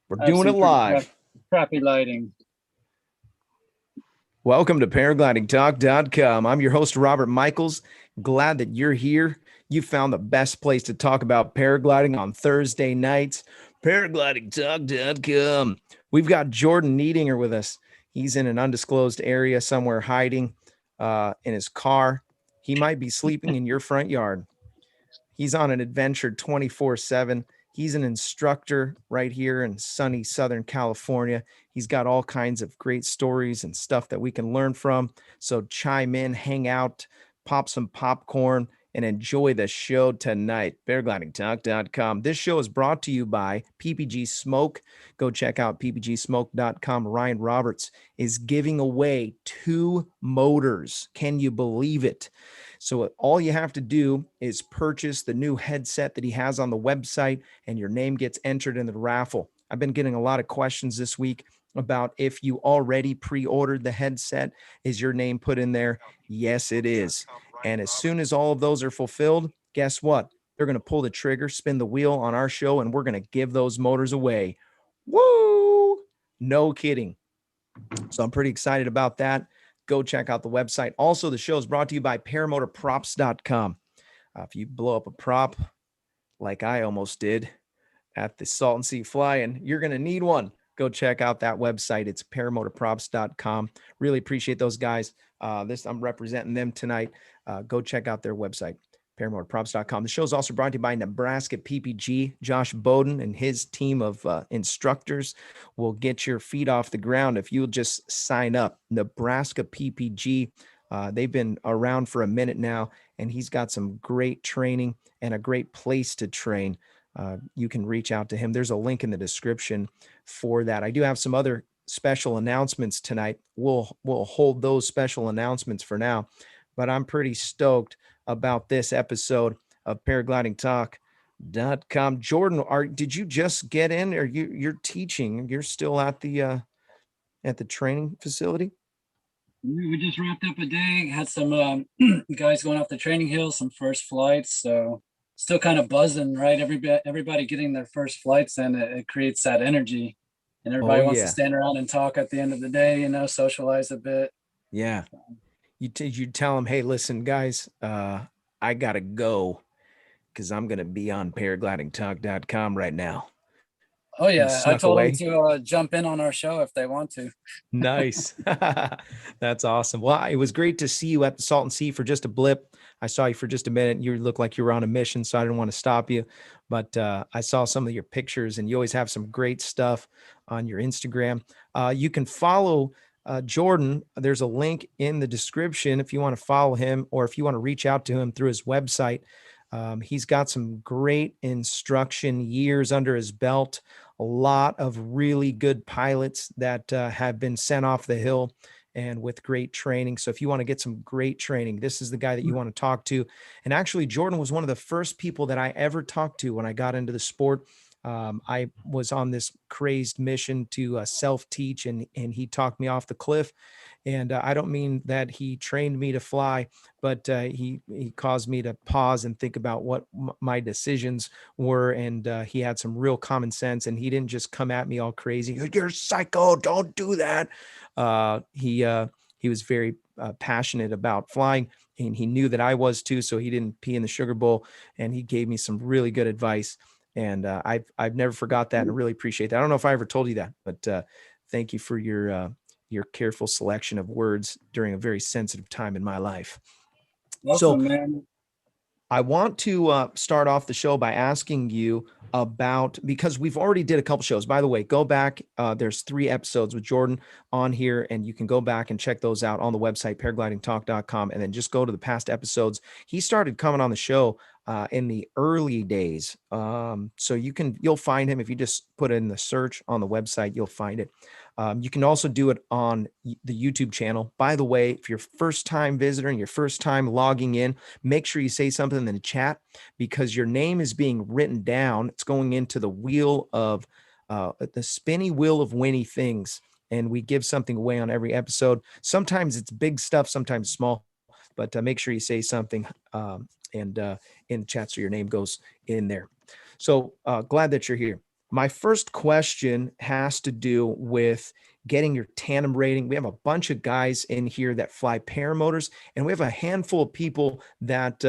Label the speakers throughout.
Speaker 1: We're
Speaker 2: I have
Speaker 1: doing it
Speaker 2: some pretty
Speaker 1: live.
Speaker 2: crappy lighting.
Speaker 1: Welcome to Paraglidingtalk.com. I'm your host, Robert Michaels. Glad that you're here. You found the best place to talk about paragliding on Thursday nights. Paraglidingtalk.com. We've got Jordan Neidinger with us. He's in an undisclosed area somewhere hiding in his car. He might be sleeping in your front yard. He's on an adventure 24/7. He's an instructor right here in sunny Southern California. He's got all kinds of great stories and stuff that we can learn from. So chime in, hang out, pop some popcorn, and enjoy the show tonight. Paraglidingtalk.com. This show is brought to you by PPG Smoke. Go check out ppgsmoke.com. Ryan Roberts is giving away 2 motors. Can you believe it? So all you have to do is purchase the new headset that he has on the website, and your name gets entered in the raffle. I've been getting a lot of questions this week about if you already pre-ordered the headset. Is your name put in there? Yes, it is. And as soon as all of those are fulfilled, guess what? They're going to pull the trigger, spin the wheel on our show, and we're going to give those motors away. Woo! No kidding. So I'm pretty excited about that. Go check out the website. Also, the show is brought to you by paramotorprops.com. If you blow up a prop like I almost did at the Salton Sea Fly-In, you're going to need one. Go check out that website. It's paramotorprops.com. Really appreciate those guys. I'm representing them tonight. Go check out their website, paramotorprops.com. The show is also brought to you by Nebraska PPG. Josh Bowden and his team of instructors will get your feet off the ground if you'll just sign up. Nebraska PPG. They've been around for a minute now, and he's got some great training and a great place to train. You can reach out to him. There's a link in the description for that. I do have some other special announcements tonight. We'll hold those special announcements for now, but I'm pretty stoked about this episode of paraglidingtalk.com. Jordan, did you just get in, or you're teaching? You're still at the training facility?
Speaker 2: We just wrapped up a day, had some guys going off the training hill, some first flights. So still kind of buzzing, right? Everybody getting their first flights, and it creates that energy. And
Speaker 1: Oh
Speaker 2: everybody wants to
Speaker 1: yeah.
Speaker 2: stand around and talk at the end of the day, socialize a bit.
Speaker 1: Yeah. You tell them, hey, listen, guys, I gotta go because I'm gonna be on paraglidingtalk.com right now.
Speaker 2: Oh
Speaker 1: You
Speaker 2: yeah, I
Speaker 1: snuck
Speaker 2: told them
Speaker 1: away.
Speaker 2: to jump in on our show if they want to.
Speaker 1: Nice. That's awesome. Well, it was great to see you at the Salton Sea for just a blip. I saw you for just a minute. You looked like you were on a mission, so I didn't want to stop you. But I saw some of your pictures, and you always have some great stuff on your Instagram. You can follow Jordan. There's a link in the description if you want to follow him, or if you want to reach out to him through his website. He's got some great instruction years under his belt, a lot of really good pilots that have been sent off the hill and with great training. So if you want to get some great training, this is the guy that you want to talk to. And actually, Jordan was one of the first people that I ever talked to when I got into the sport. I was on this crazed mission to self-teach, and he talked me off the cliff. And I don't mean that he trained me to fly, but he caused me to pause and think about what my decisions were. And he had some real common sense, and he didn't just come at me all crazy. You're psycho. Don't do that. He was very passionate about flying, and he knew that I was too. So he didn't pee in the sugar bowl, and he gave me some really good advice. And I've never forgot that, and I really appreciate that. I don't know if I ever told you that, but thank you for your careful selection of words during a very sensitive time in my life. So
Speaker 2: Awesome, man.
Speaker 1: I want to start off the show by asking you about, because we've already did a couple shows. By the way, go back. There's 3 episodes with Jordan on here, and you can go back and check those out on the website, paraglidingtalk.com, and then just go to the past episodes. He started coming on the show in the early days. So you'll find him if you just put in the search on the website, you'll find it. You can also do it on the YouTube channel. By the way, if you're first time visitor and your first time logging in, make sure you say something in the chat, because your name is being written down. It's going into the spinny wheel of Winnie things. And we give something away on every episode. Sometimes it's big stuff, sometimes small, but make sure you say something and in chat so your name goes in there. So glad that you're here. My first question has to do with getting your tandem rating. We have a bunch of guys in here that fly paramotors, and we have a handful of people that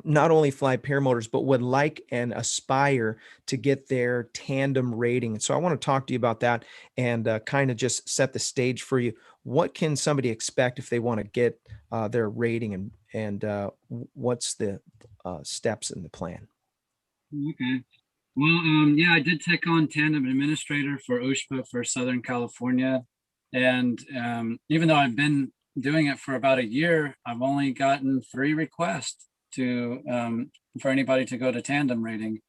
Speaker 1: not only fly paramotors, but would like and aspire to get their tandem rating. And so I want to talk to you about that and kind of just set the stage for you. What can somebody expect if they want to get their rating, and what's the steps in the plan?
Speaker 2: Okay. Well, yeah, I did take on tandem administrator for OSHPA for Southern California. And even though I've been doing it for about a year, I've only gotten 3 requests to for anybody to go to tandem rating.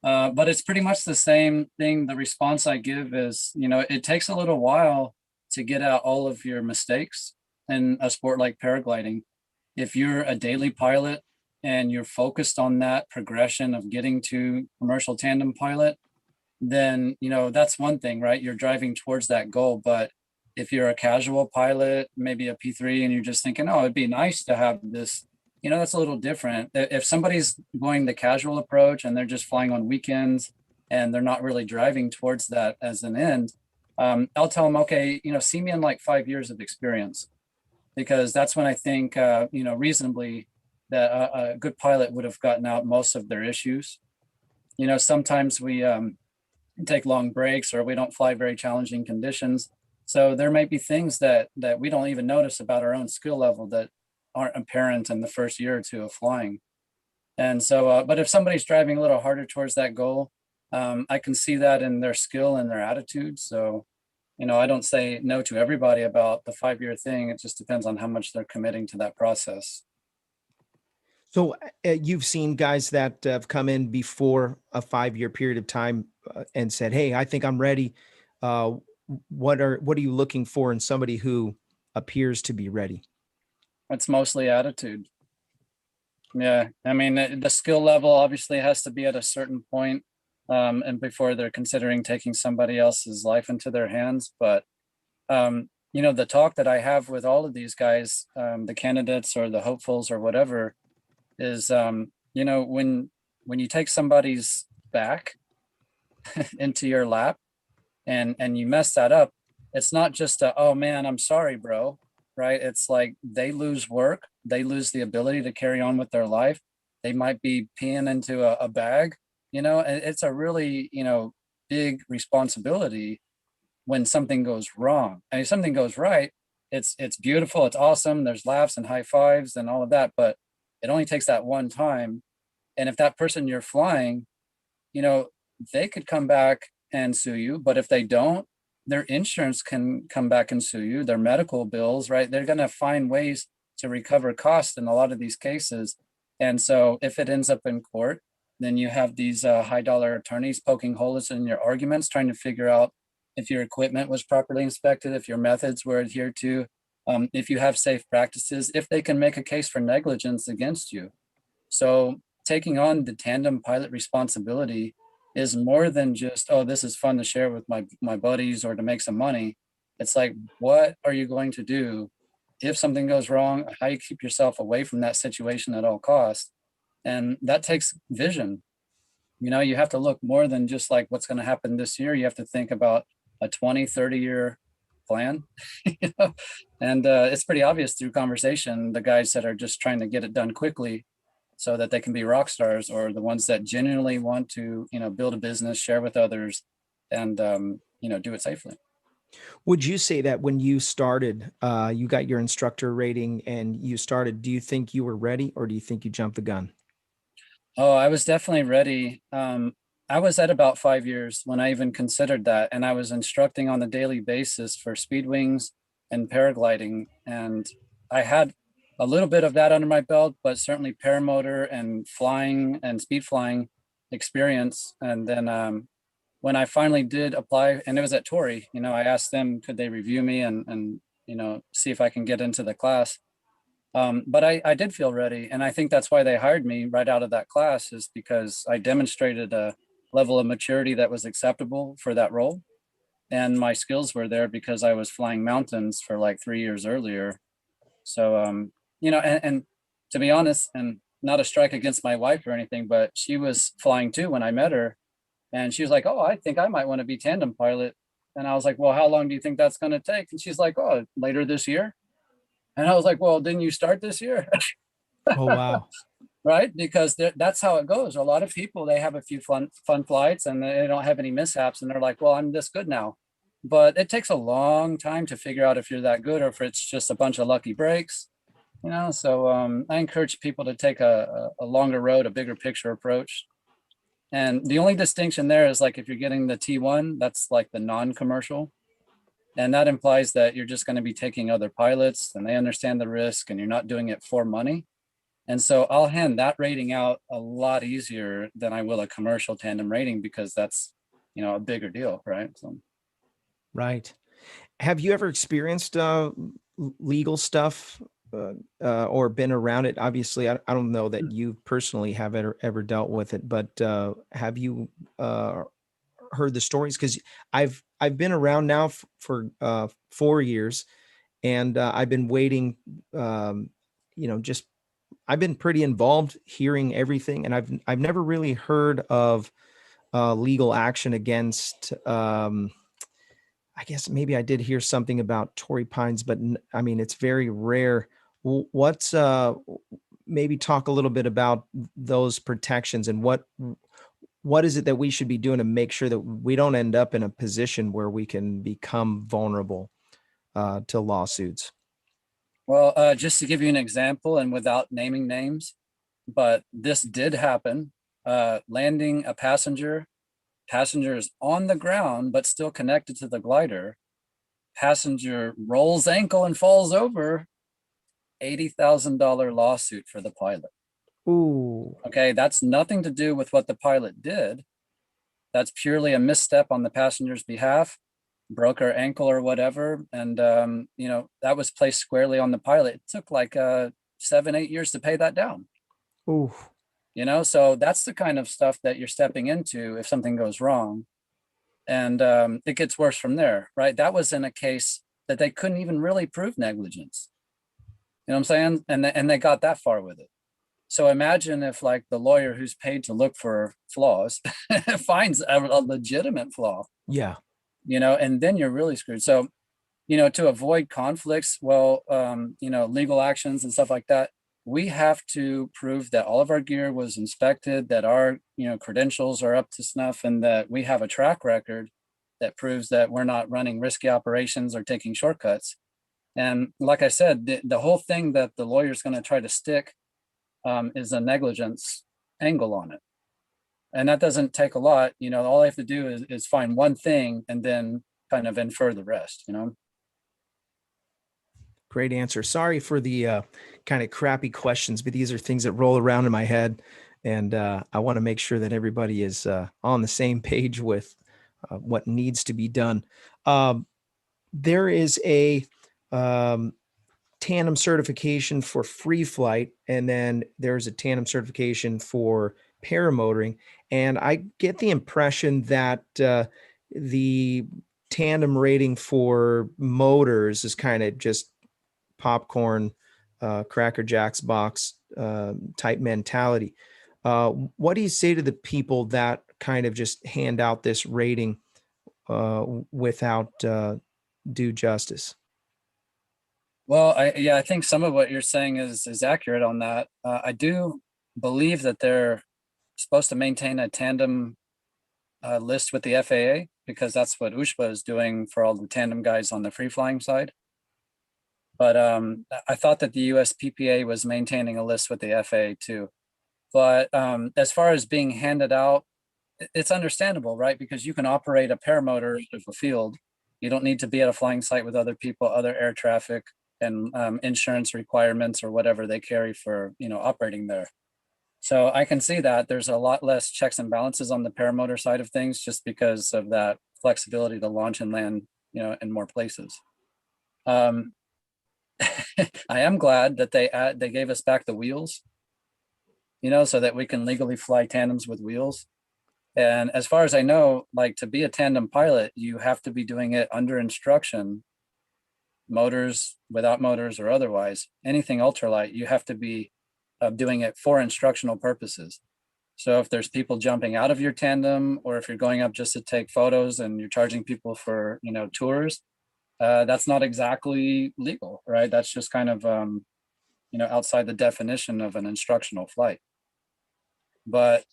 Speaker 2: But it's pretty much the same thing. The response I give is, it takes a little while to get out all of your mistakes in a sport like paragliding. If you're a daily pilot and you're focused on that progression of getting to commercial tandem pilot, then that's one thing, right? You're driving towards that goal. But if you're a casual pilot, maybe a P3, and you're just thinking, oh, it'd be nice to have this, that's a little different. If somebody's going the casual approach and they're just flying on weekends and they're not really driving towards that as an end, I'll tell them, okay, see me in like 5 years of experience, because that's when I think, reasonably, that a good pilot would have gotten out most of their issues. Sometimes we take long breaks, or we don't fly very challenging conditions. So there might be things that we don't even notice about our own skill level that aren't apparent in the first year or two of flying. And so, but if somebody's driving a little harder towards that goal, I can see that in their skill and their attitude. So, I don't say no to everybody about the 5-year thing. It just depends on how much they're committing to that process.
Speaker 1: So you've seen guys that have come in before a 5-year period of time and said, "Hey, I think I'm ready." Uh, what are you looking for in somebody who appears to be ready?
Speaker 2: It's mostly attitude. Yeah, I mean, the skill level obviously has to be at a certain point, and before they're considering taking somebody else's life into their hands. But the talk that I have with all of these guys, the candidates or the hopefuls or whatever, is when you take somebody's back into your lap and you mess that up, it's not just a, oh man, I'm sorry, bro, right? It's like they lose work, they lose the ability to carry on with their life. They might be peeing into a bag, and it's a really, big responsibility when something goes wrong. And if something goes right, it's beautiful, it's awesome. There's laughs and high fives and all of that, but it only takes that one time. And if that person you're flying, you know, they could come back and sue you, but if they don't, their insurance can come back and sue you, their medical bills, right? They're going to find ways to recover costs in a lot of these cases. And so if it ends up in court, then you have these high dollar attorneys poking holes in your arguments, trying to figure out if your equipment was properly inspected, if your methods were adhered to, if you have safe practices, if they can make a case for negligence against you. So taking on the tandem pilot responsibility is more than just, oh, this is fun to share with my buddies or to make some money. It's like, what are you going to do if something goes wrong? How you keep yourself away from that situation at all costs? And that takes vision. You have to look more than just like what's going to happen this year. You have to think about a 20, 30-year plan. you know? And it's pretty obvious through conversation, the guys that are just trying to get it done quickly so that they can be rock stars, or the ones that genuinely want to, build a business, share with others, and do it safely.
Speaker 1: Would you say that when you started, you got your instructor rating and you started, do you think you were ready, or do you think you jumped the gun?
Speaker 2: Oh, I was definitely ready. I was at about 5 years when I even considered that, and I was instructing on a daily basis for speed wings and paragliding, and I had a little bit of that under my belt, but certainly paramotor and flying and speed flying experience. And then when I finally did apply, and it was at Torrey, I asked them could they review me and see if I can get into the class. But I did feel ready. And I think that's why they hired me right out of that class, is because I demonstrated a level of maturity that was acceptable for that role. And my skills were there because I was flying mountains for like 3 years earlier. So, and to be honest, and not a strike against my wife or anything, but she was flying too when I met her. And she was like, oh, I think I might want to be tandem pilot. And I was like, well, how long do you think that's going to take? And she's like, oh, later this year. And I was like, well, didn't you start this year?
Speaker 1: Oh, wow.
Speaker 2: Right? Because that's how it goes. A lot of people, they have a few fun flights and they don't have any mishaps. And they're like, well, I'm this good now. But it takes a long time to figure out if you're that good or if it's just a bunch of lucky breaks. So I encourage people to take a longer road, a bigger picture approach. And the only distinction there is like if you're getting the T1, that's like the non-commercial. And that implies that you're just going to be taking other pilots and they understand the risk and you're not doing it for money. And so I'll hand that rating out a lot easier than I will a commercial tandem rating because that's, a bigger deal, right? So.
Speaker 1: Right. Have you ever experienced legal stuff or been around it? Obviously, I don't know that you personally have ever dealt with it, but have you heard the stories? Because I've been around now for 4 years, and I've been waiting. Just I've been pretty involved, hearing everything, and I've never really heard of legal action against. I guess maybe I did hear something about Torrey Pines, but I mean, it's very rare. What's maybe talk a little bit about those protections and what is it that we should be doing to make sure that we don't end up in a position where we can become vulnerable to lawsuits?
Speaker 2: Well, just to give you an example and without naming names, but this did happen, landing a passenger is on the ground, but still connected to the glider. Passenger rolls ankle and falls over, $80,000 lawsuit for the pilot.
Speaker 1: Ooh.
Speaker 2: Okay, that's nothing to do with what the pilot did. That's purely a misstep on the passenger's behalf, broke her ankle or whatever. And, that was placed squarely on the pilot. It took like 7-8 years to pay that down.
Speaker 1: Ooh.
Speaker 2: So that's the kind of stuff that you're stepping into if something goes wrong. And it gets worse from there, right? That was in a case that they couldn't even really prove negligence. You know what I'm saying? And they got that far with it. So imagine if like the lawyer who's paid to look for flaws finds a legitimate flaw.
Speaker 1: Yeah.
Speaker 2: And then you're really screwed. So, to avoid conflicts, legal actions and stuff like that, we have to prove that all of our gear was inspected, that our, credentials are up to snuff, and that we have a track record that proves that we're not running risky operations or taking shortcuts. And like I said, the whole thing that the lawyer's going to try to stick is a negligence angle on it. And that doesn't take a lot. All I have to do is find one thing and then kind of infer the rest,
Speaker 1: Great answer. Sorry for the kind of crappy questions, but these are things that roll around in my head. And I want to make sure that everybody is on the same page with what needs to be done. There is a tandem certification for free flight, and then there's a tandem certification for paramotoring. And I get the impression that the tandem rating for motors is kind of just popcorn, Cracker Jacks box type mentality. What do you say to the people that kind of just hand out this rating without due justice?
Speaker 2: Well, I think some of what you're saying is accurate on that. I do believe that they're supposed to maintain a tandem list with the FAA because that's what USHPA is doing for all the tandem guys on the free flying side. But I thought that the USPPA was maintaining a list with the FAA too. But as far as being handed out, it's understandable, right? Because you can operate a paramotor of a field. You don't need to be at a flying site with other people, other air traffic, and insurance requirements or whatever they carry for operating there. So I can see that there's a lot less checks and balances on the paramotor side of things just because of that flexibility to launch and land, in more places. I am glad that they gave us back the wheels, so that we can legally fly tandems with wheels. And as far as I know, like to be a tandem pilot, you have to be doing it under instruction, motors, without motors or otherwise, anything ultralight, you have to be doing it for instructional purposes. So if there's people jumping out of your tandem, or if you're going up just to take photos and you're charging people for, tours, that's not exactly legal, right? That's just kind of, outside the definition of an instructional flight. But,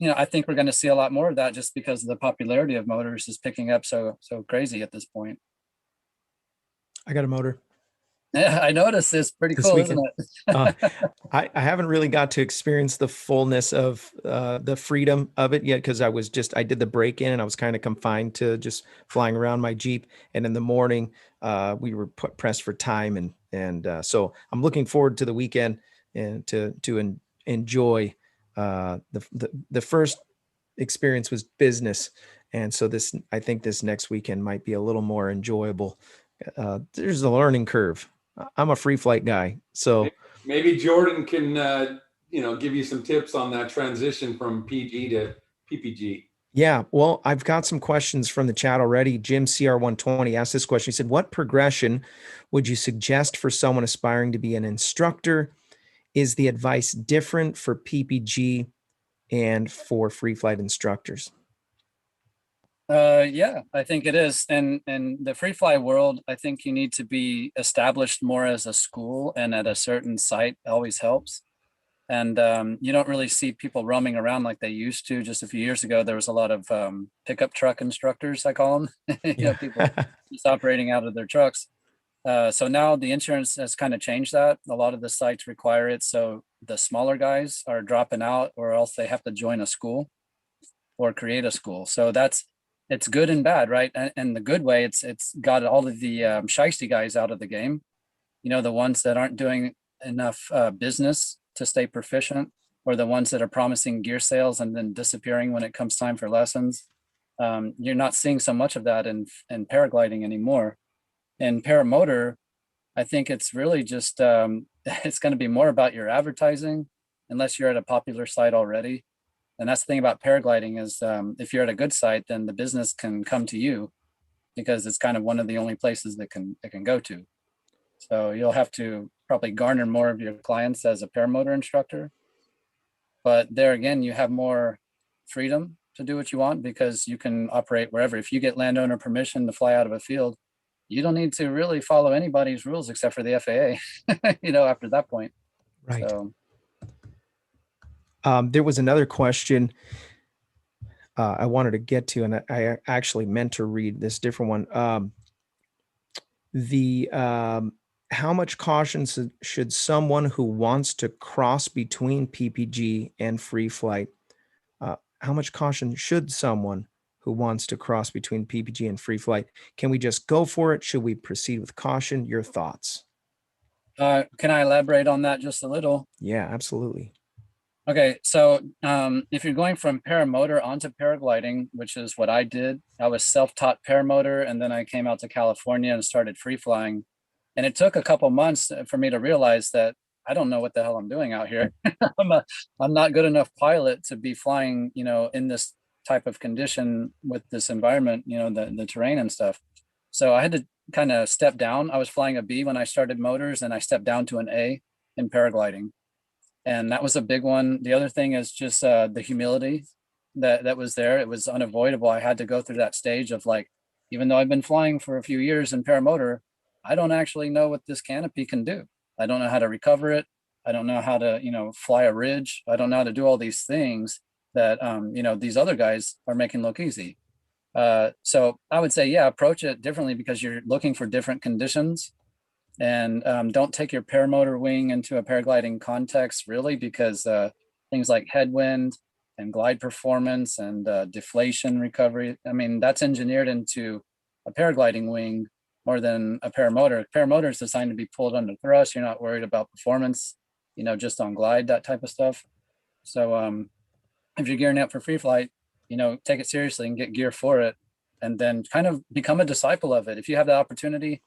Speaker 2: I think we're going to see a lot more of that just because the popularity of motors is picking up so crazy at this point.
Speaker 1: I got a motor
Speaker 2: Yeah, I noticed this. Pretty
Speaker 1: this
Speaker 2: cool, isn't
Speaker 1: weekend. Uh,
Speaker 2: it?
Speaker 1: I haven't really got to experience the fullness of the freedom of it yet because I did the break in and I was kind of confined to just flying around my Jeep. And in the morning, we were pressed for time, and so I'm looking forward to the weekend and to enjoy the first experience was business, and so I think this next weekend might be a little more enjoyable. There's a learning curve. I'm a free flight guy, so.
Speaker 3: Maybe Jordan can, give you some tips on that transition from PG to PPG.
Speaker 1: Yeah, well, I've got some questions from the chat already. Jim CR120 asked this question. He said, "What progression would you suggest for someone aspiring to be an instructor? Is the advice different for PPG and for free flight instructors?"
Speaker 2: Yeah, I think it is. And the free fly world, I think you need to be established more as a school, and at a certain site always helps. And you don't really see people roaming around like they used to. Just a few years ago, there was a lot of pickup truck instructors, I call them.
Speaker 1: Yeah.
Speaker 2: People just operating out of their trucks. So now the insurance has kind of changed that. A lot of the sites require it. So the smaller guys are dropping out, or else they have to join a school or create a school. So it's good and bad, right? And the good way, it's got all of the shiesty guys out of the game. The ones that aren't doing enough business to stay proficient, or the ones that are promising gear sales and then disappearing when it comes time for lessons. You're not seeing so much of that in paragliding anymore. In paramotor, I think it's really just it's going to be more about your advertising, unless you're at a popular site already. And that's the thing about paragliding is if you're at a good site, then the business can come to you, because it's kind of one of the only places that can go to. So you'll have to probably garner more of your clients as a paramotor instructor. But there again, you have more freedom to do what you want, because you can operate wherever. If you get landowner permission to fly out of a field, you don't need to really follow anybody's rules except for the FAA, after that point.
Speaker 1: Right.
Speaker 2: So
Speaker 1: there was another question I wanted to get to, and I actually meant to read this different one. How much caution should someone who wants to cross between PPG and free flight? How much caution should someone who wants to cross between PPG and free flight? Can we just go for it? Should we proceed with caution? Your thoughts?
Speaker 2: can I elaborate on that just a little?
Speaker 1: Yeah, absolutely.
Speaker 2: Okay, so if you're going from paramotor onto paragliding, which is what I did, I was self-taught paramotor, and then I came out to California and started free flying. And it took a couple months for me to realize that I don't know what the hell I'm doing out here. I'm not good enough pilot to be flying, in this type of condition with this environment, the terrain and stuff. So I had to kind of step down. I was flying a B when I started motors, and I stepped down to an A in paragliding. And that was a big one. The other thing is just the humility that was there. It was unavoidable. I had to go through that stage of like, even though I've been flying for a few years in paramotor, I don't actually know what this canopy can do. I don't know how to recover it. I don't know how to, fly a ridge. I don't know how to do all these things that, these other guys are making look easy. So I would say, yeah, approach it differently, because you're looking for different conditions. And don't take your paramotor wing into a paragliding context, really, because things like headwind and glide performance and deflation recovery, I mean, that's engineered into a paragliding wing more than a paramotor. Paramotor is designed to be pulled under thrust. You're not worried about performance, just on glide, that type of stuff. So if you're gearing up for free flight, take it seriously and get gear for it, and then kind of become a disciple of it. If you have the opportunity,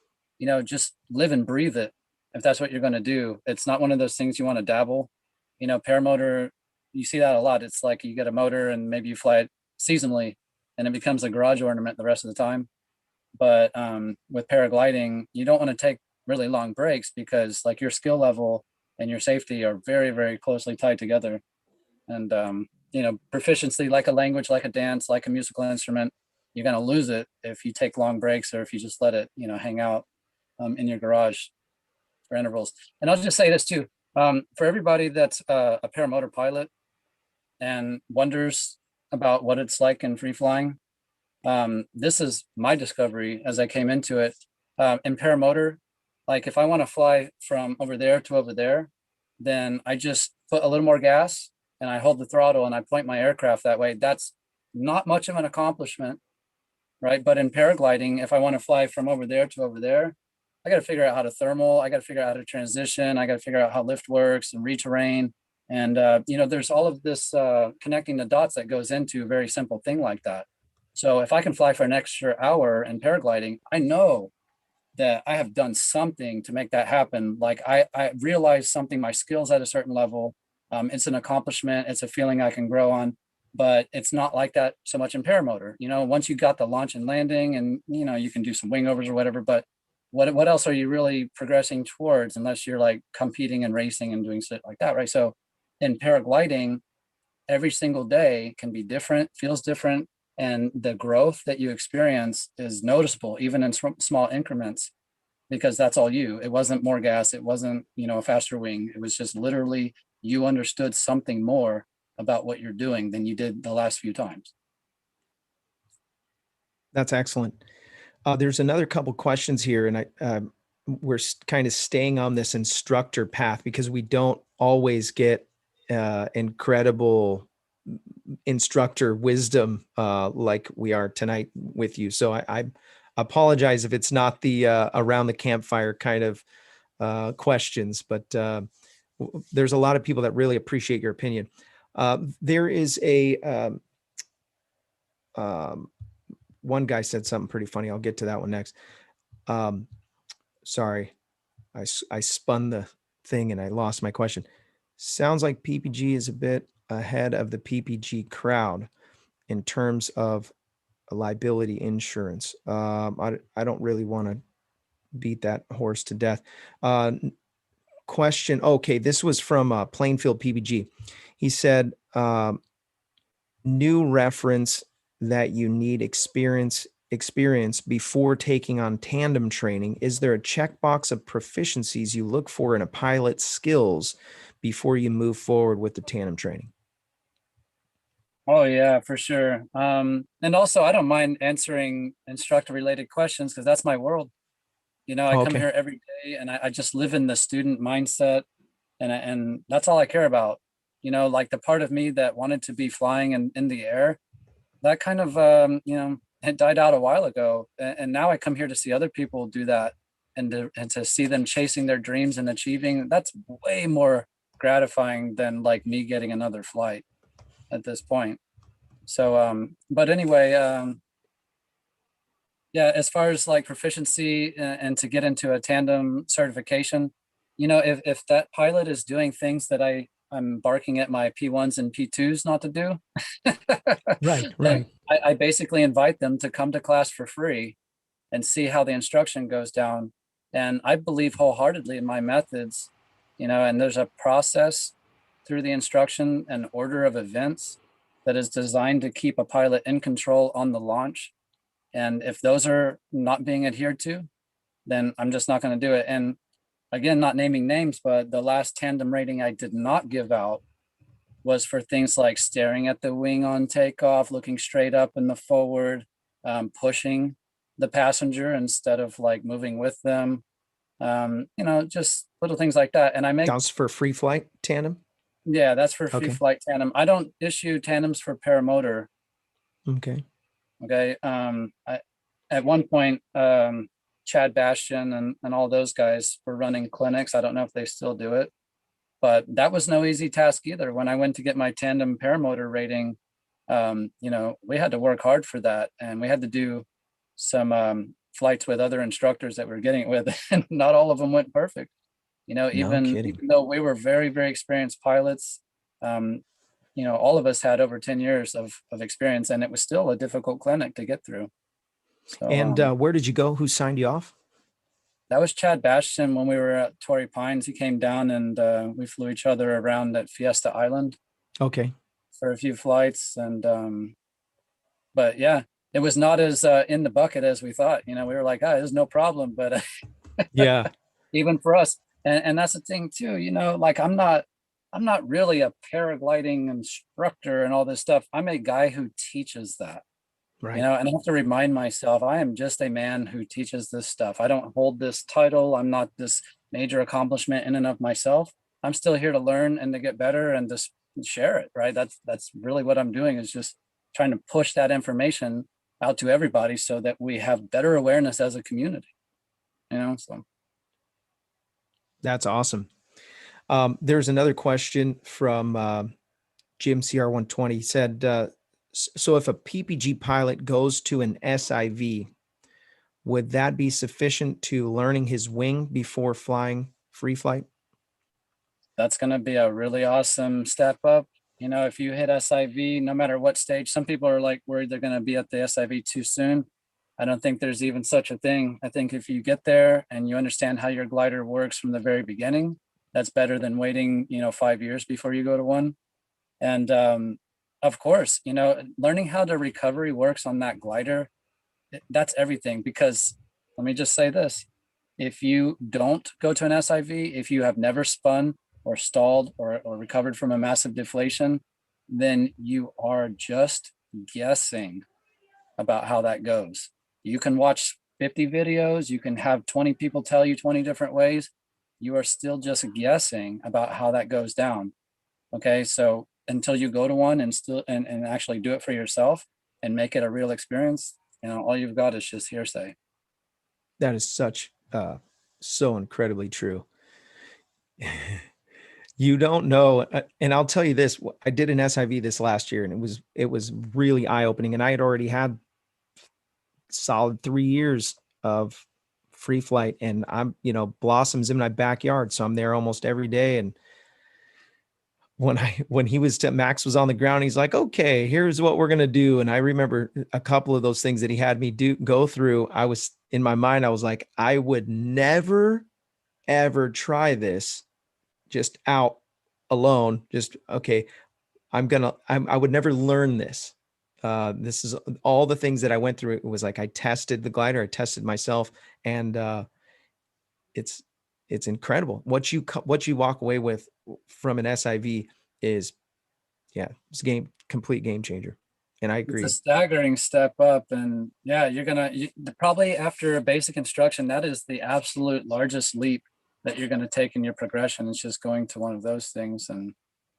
Speaker 2: just live and breathe it. If that's what you're going to do, it's not one of those things you want to dabble. Paramotor, you see that a lot. It's like you get a motor and maybe you fly it seasonally, and it becomes a garage ornament the rest of the time. But with paragliding, you don't want to take really long breaks, because like your skill level and your safety are very, very closely tied together. And proficiency, like a language, like a dance, like a musical instrument, you're going to lose it if you take long breaks or if you just let it, hang out in your garage for intervals. And I'll just say this too, for everybody that's a paramotor pilot and wonders about what it's like in free flying, this is my discovery as I came into it. In paramotor, like if I want to fly from over there to over there, then I just put a little more gas and I hold the throttle and I point my aircraft that way. That's not much of an accomplishment, right? But in paragliding, if I want to fly from over there to over there, I got to figure out how to thermal. I got to figure out how to transition. I got to figure out how lift works and re-terrain. And, there's all of this connecting the dots that goes into a very simple thing like that. So if I can fly for an extra hour in paragliding, I know that I have done something to make that happen. Like I realized something, my skills at a certain level. It's an accomplishment. It's a feeling I can grow on, but it's not like that so much in paramotor. Once you got the launch and landing and, you can do some wing overs or whatever, but what else are you really progressing towards unless you're like competing and racing and doing shit like that, right? So in paragliding, every single day can be different, feels different. And the growth that you experience is noticeable, even in small increments, because that's all you. It wasn't more gas. It wasn't, a faster wing. It was just literally you understood something more about what you're doing than you did the last few times.
Speaker 1: That's excellent. There's another couple questions here, and we're kind of staying on this instructor path because we don't always get incredible instructor wisdom like we are tonight with you. So I apologize if it's not the around the campfire kind of questions, but there's a lot of people that really appreciate your opinion. There is one guy said something pretty funny. I'll get to that one next. Sorry, I spun the thing and I lost my question. Sounds like PPG is a bit ahead of the PPG crowd in terms of liability insurance. I don't really want to beat that horse to death. Question. Okay, this was from Plainfield PPG. He said, new reference that you need experience before taking on tandem training. Is there a checkbox of proficiencies you look for in a pilot's skills before you move forward with the tandem training?
Speaker 2: Oh yeah, for sure. And also I don't mind answering instructor related questions because that's my world. I come here every day and I just live in the student mindset and that's all I care about. Like the part of me that wanted to be flying in the air, that kind of, it died out a while ago. And now I come here to see other people do that and to see them chasing their dreams and achieving. That's way more gratifying than like me getting another flight at this point. So, but anyway, yeah, as far as like proficiency and to get into a tandem certification, if that pilot is doing things that I'm barking at my P1s and P2s not to do,
Speaker 1: right.
Speaker 2: I basically invite them to come to class for free and see how the instruction goes down. And I believe wholeheartedly in my methods, and there's a process through the instruction and order of events that is designed to keep a pilot in control on the launch. And if those are not being adhered to, then I'm just not going to do it. And again, not naming names, but the last tandem rating I did not give out was for things like staring at the wing on takeoff, looking straight up in the forward, pushing the passenger instead of like moving with them, just little things like that. And I make
Speaker 1: that's for free flight tandem.
Speaker 2: Yeah, that's for free flight tandem. I don't issue tandems for paramotor.
Speaker 1: Okay.
Speaker 2: At one point, Chad Bastian and all those guys were running clinics. I don't know if they still do it, but that was no easy task either. When I went to get my tandem paramotor rating, we had to work hard for that, and we had to do some flights with other instructors that we were getting it with, and not all of them went perfect. Even though we were very, very experienced pilots, all of us had over 10 years of experience, and it was still a difficult clinic to get through. So,
Speaker 1: and where did you go? Who signed you off?
Speaker 2: That was Chad Bastian when we were at Torrey Pines. He came down and we flew each other around at Fiesta Island.
Speaker 1: Okay.
Speaker 2: for a few flights. And but yeah, it was not as in the bucket as we thought. We were like, there's no problem. But
Speaker 1: Yeah.
Speaker 2: even for us, and that's the thing too, like I'm not really a paragliding instructor and all this stuff. I'm a guy who teaches that.
Speaker 1: Right.
Speaker 2: And I have to remind myself, I am just a man who teaches this stuff. I don't hold this title. I'm not this major accomplishment in and of myself. I'm still here to learn and to get better and just share it, right? That's really what I'm doing, is just trying to push that information out to everybody so that we have better awareness as a community, so.
Speaker 1: That's awesome. There's another question from Jim CR120. He said, so if a PPG pilot goes to an SIV, would that be sufficient to learning his wing before flying free flight?
Speaker 2: That's going to be a really awesome step up. If you hit SIV, no matter what stage, some people are like worried they're going to be at the SIV too soon. I don't think there's even such a thing. I think if you get there and you understand how your glider works from the very beginning, that's better than waiting, 5 years before you go to one. And of course, learning how the recovery works on that glider, that's everything. Because let me just say this, if you don't go to an SIV, if you have never spun or stalled or recovered from a massive deflation, then you are just guessing about how that goes. You can watch 50 videos, you can have 20 people tell you 20 different ways. You are still just guessing about how that goes down. Okay, so until you go to one and actually do it for yourself and make it a real experience, all you've got is just hearsay.
Speaker 1: That is so incredibly true. You don't know. And I'll tell you this, I did an SIV this last year, and it was really eye-opening. And I had already had solid 3 years of free flight, and I'm, Blossom's in my backyard. So I'm there almost every day. And when Max was on the ground, he's like, okay, here's what we're going to do. And I remember a couple of those things that he had me go through. I was in my mind, I was like, I would never, ever try this just out alone. Just, okay, I would never learn this. This is all the things that I went through. It was like, I tested the glider, I tested myself, and it's incredible. What you walk away with from an SIV is, it's complete game changer. And I agree.
Speaker 2: It's a staggering step up. And yeah, probably after basic instruction, that is the absolute largest leap that you're going to take in your progression. It's just going to one of those things and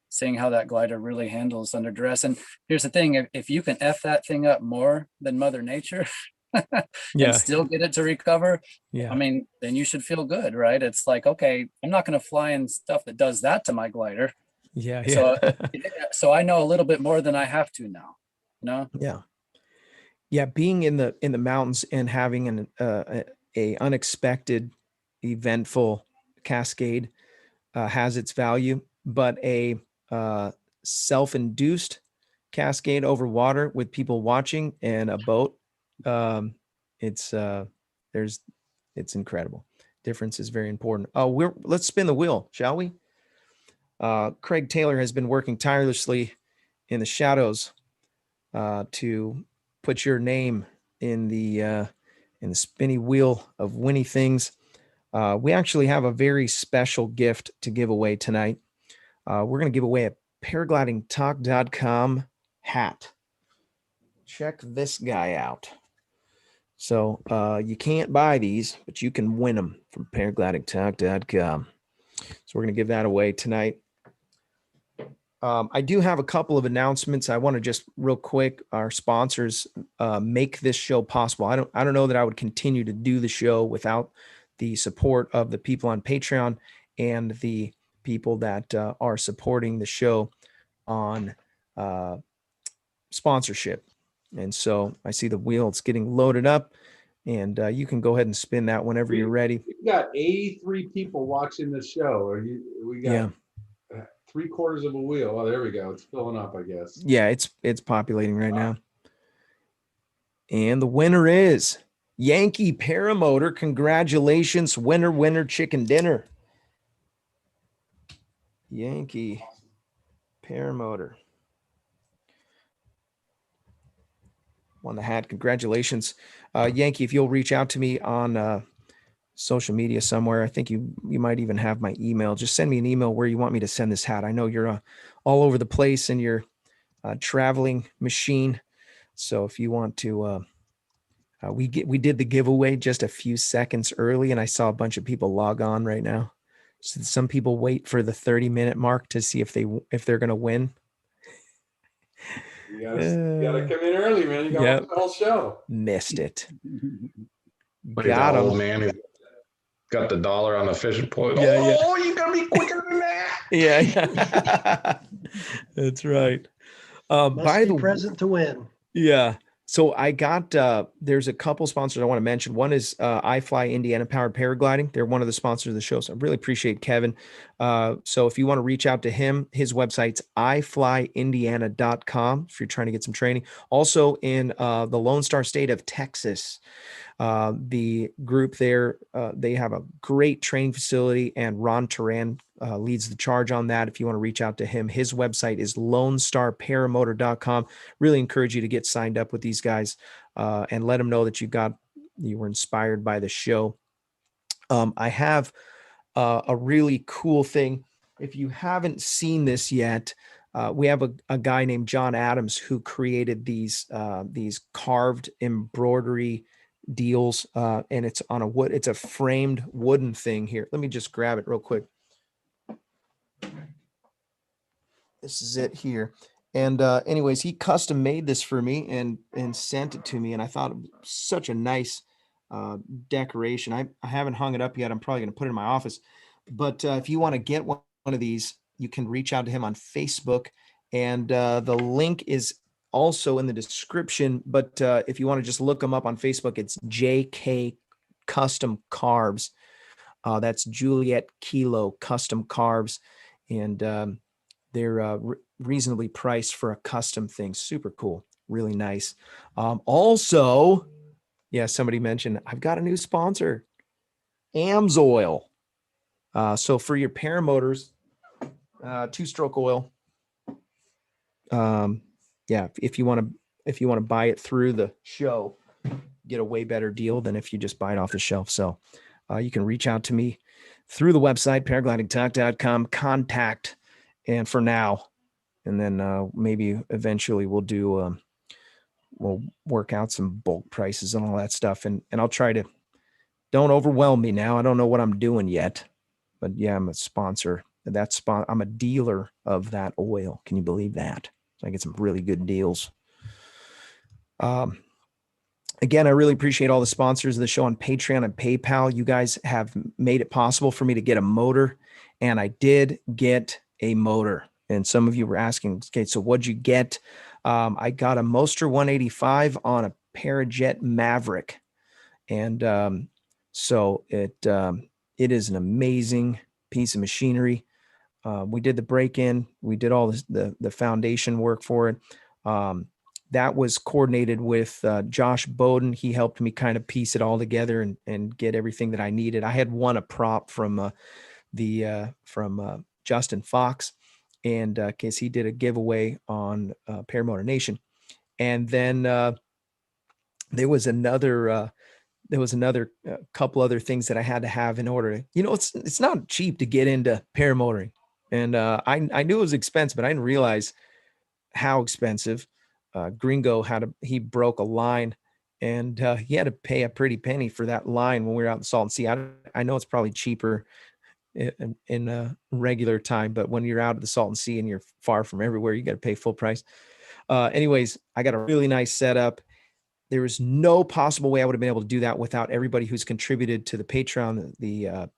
Speaker 2: seeing how that glider really handles under duress. And here's the thing, if you can F that thing up more than Mother Nature and still get it to recover, I mean, then you should feel good, right? It's like, okay, I'm not going to fly in stuff that does that to my glider. So I know a little bit more than I have to now.
Speaker 1: Being in the mountains and having a unexpected, eventful cascade has its value, but a self-induced cascade over water with people watching and a boat, it's incredible. Difference is very important. Let's spin the wheel, shall we? Craig Taylor has been working tirelessly in the shadows to put your name in the spinny wheel of winning things. We actually have a very special gift to give away tonight. We're going to give away a paraglidingtalk.com hat. Check this guy out. So you can't buy these, but you can win them from paraglidingtalk.com. So we're going to give that away tonight. I do have a couple of announcements. I want to just real quick, our sponsors make this show possible. I don't know that I would continue to do the show without the support of the people on Patreon and the people that are supporting the show on sponsorship. And so I see the wheel, it's getting loaded up, and you can go ahead and spin that whenever you're ready.
Speaker 3: We've got 83 people watching the show. We got 3/4 of a wheel. Oh, there we go. It's filling up, I guess.
Speaker 1: Yeah, it's populating right now. And the winner is Yankee Paramotor. Congratulations, winner, chicken dinner. Yankee Paramotor. won the hat. Congratulations. Yankee, if you'll reach out to me on social media somewhere, I think you might even have my email. Just send me an email where you want me to send this hat. I know you're all over the place in your traveling machine. So if you want to, we did the giveaway just a few seconds early, and I saw a bunch of people log on right now. So some people wait for the 30-minute mark to see if they're going to win.
Speaker 3: You gotta come in early, man. You gotta watch the whole show.
Speaker 1: Missed it.
Speaker 4: Look at that old man who got the dollar on the fishing pole.
Speaker 1: Yeah,
Speaker 4: oh, you gotta be quicker than that.
Speaker 1: Yeah. That's right.
Speaker 5: By the present to win.
Speaker 1: Yeah. So I got there's a couple sponsors I want to mention. One is iFly Indiana Powered Paragliding. They're one of the sponsors of the show. So I really appreciate Kevin. So if you want to reach out to him, his website's iflyindiana.com if you're trying to get some training. Also in the Lone Star State of Texas, the group there, they have a great training facility, and Ron Turan leads the charge on that. If you want to reach out to him, his website is lonestarparamotor.com. Really encourage you to get signed up with these guys and let them know that you were inspired by the show. I have a really cool thing. If you haven't seen this yet, we have a guy named John Adams who created these carved embroidery deals, and it's on it's a framed wooden thing here. Let me just grab it real quick. This is it here. And anyways, he custom made this for me and sent it to me, and I thought it was such a nice decoration. I haven't hung it up yet. I'm probably going to put it in my office. But if you want to get one of these, you can reach out to him on Facebook, and the link is also in the description. But if you want to just look him up on Facebook, it's JK Custom Carves. That's Juliet Kilo Custom Carves, and they're reasonably priced for a custom thing. Super cool, really nice. Also, yeah, somebody mentioned I've got a new sponsor, AMSOIL. So for your paramotors, two-stroke oil. Yeah, if you want to buy it through the show, get a way better deal than if you just buy it off the shelf. So you can reach out to me through the website, paraglidingtalk.com, contact, and for now, and then maybe eventually we'll work out some bulk prices and all that stuff. And I'll try to, don't overwhelm me now. I don't know what I'm doing yet, but yeah, I'm a sponsor. I'm a dealer of that oil. Can you believe that? So I get some really good deals. Again, I really appreciate all the sponsors of the show on Patreon and PayPal. You guys have made it possible for me to get a motor, and I did get a motor. And some of you were asking, okay, so what'd you get? I got a Moster 185 on a Parajet Maverick. And so it is an amazing piece of machinery. We did the break-in. We did all the foundation work for it. That was coordinated with Josh Bowden. He helped me kind of piece it all together and get everything that I needed. I had won a prop from Justin Fox, and because he did a giveaway on Paramotor Nation. And then there was another couple other things that I had to have in order to, it's not cheap to get into paramotoring. And I knew it was expensive, but I didn't realize how expensive. Gringo he broke a line, and he had to pay a pretty penny for that line when we were out in the Salton Sea. I know it's probably cheaper in regular time, but when you're out at the Salton Sea and you're far from everywhere, you got to pay full price. Anyways, I got a really nice setup. There was no possible way I would have been able to do that without everybody who's contributed to the Patreon, the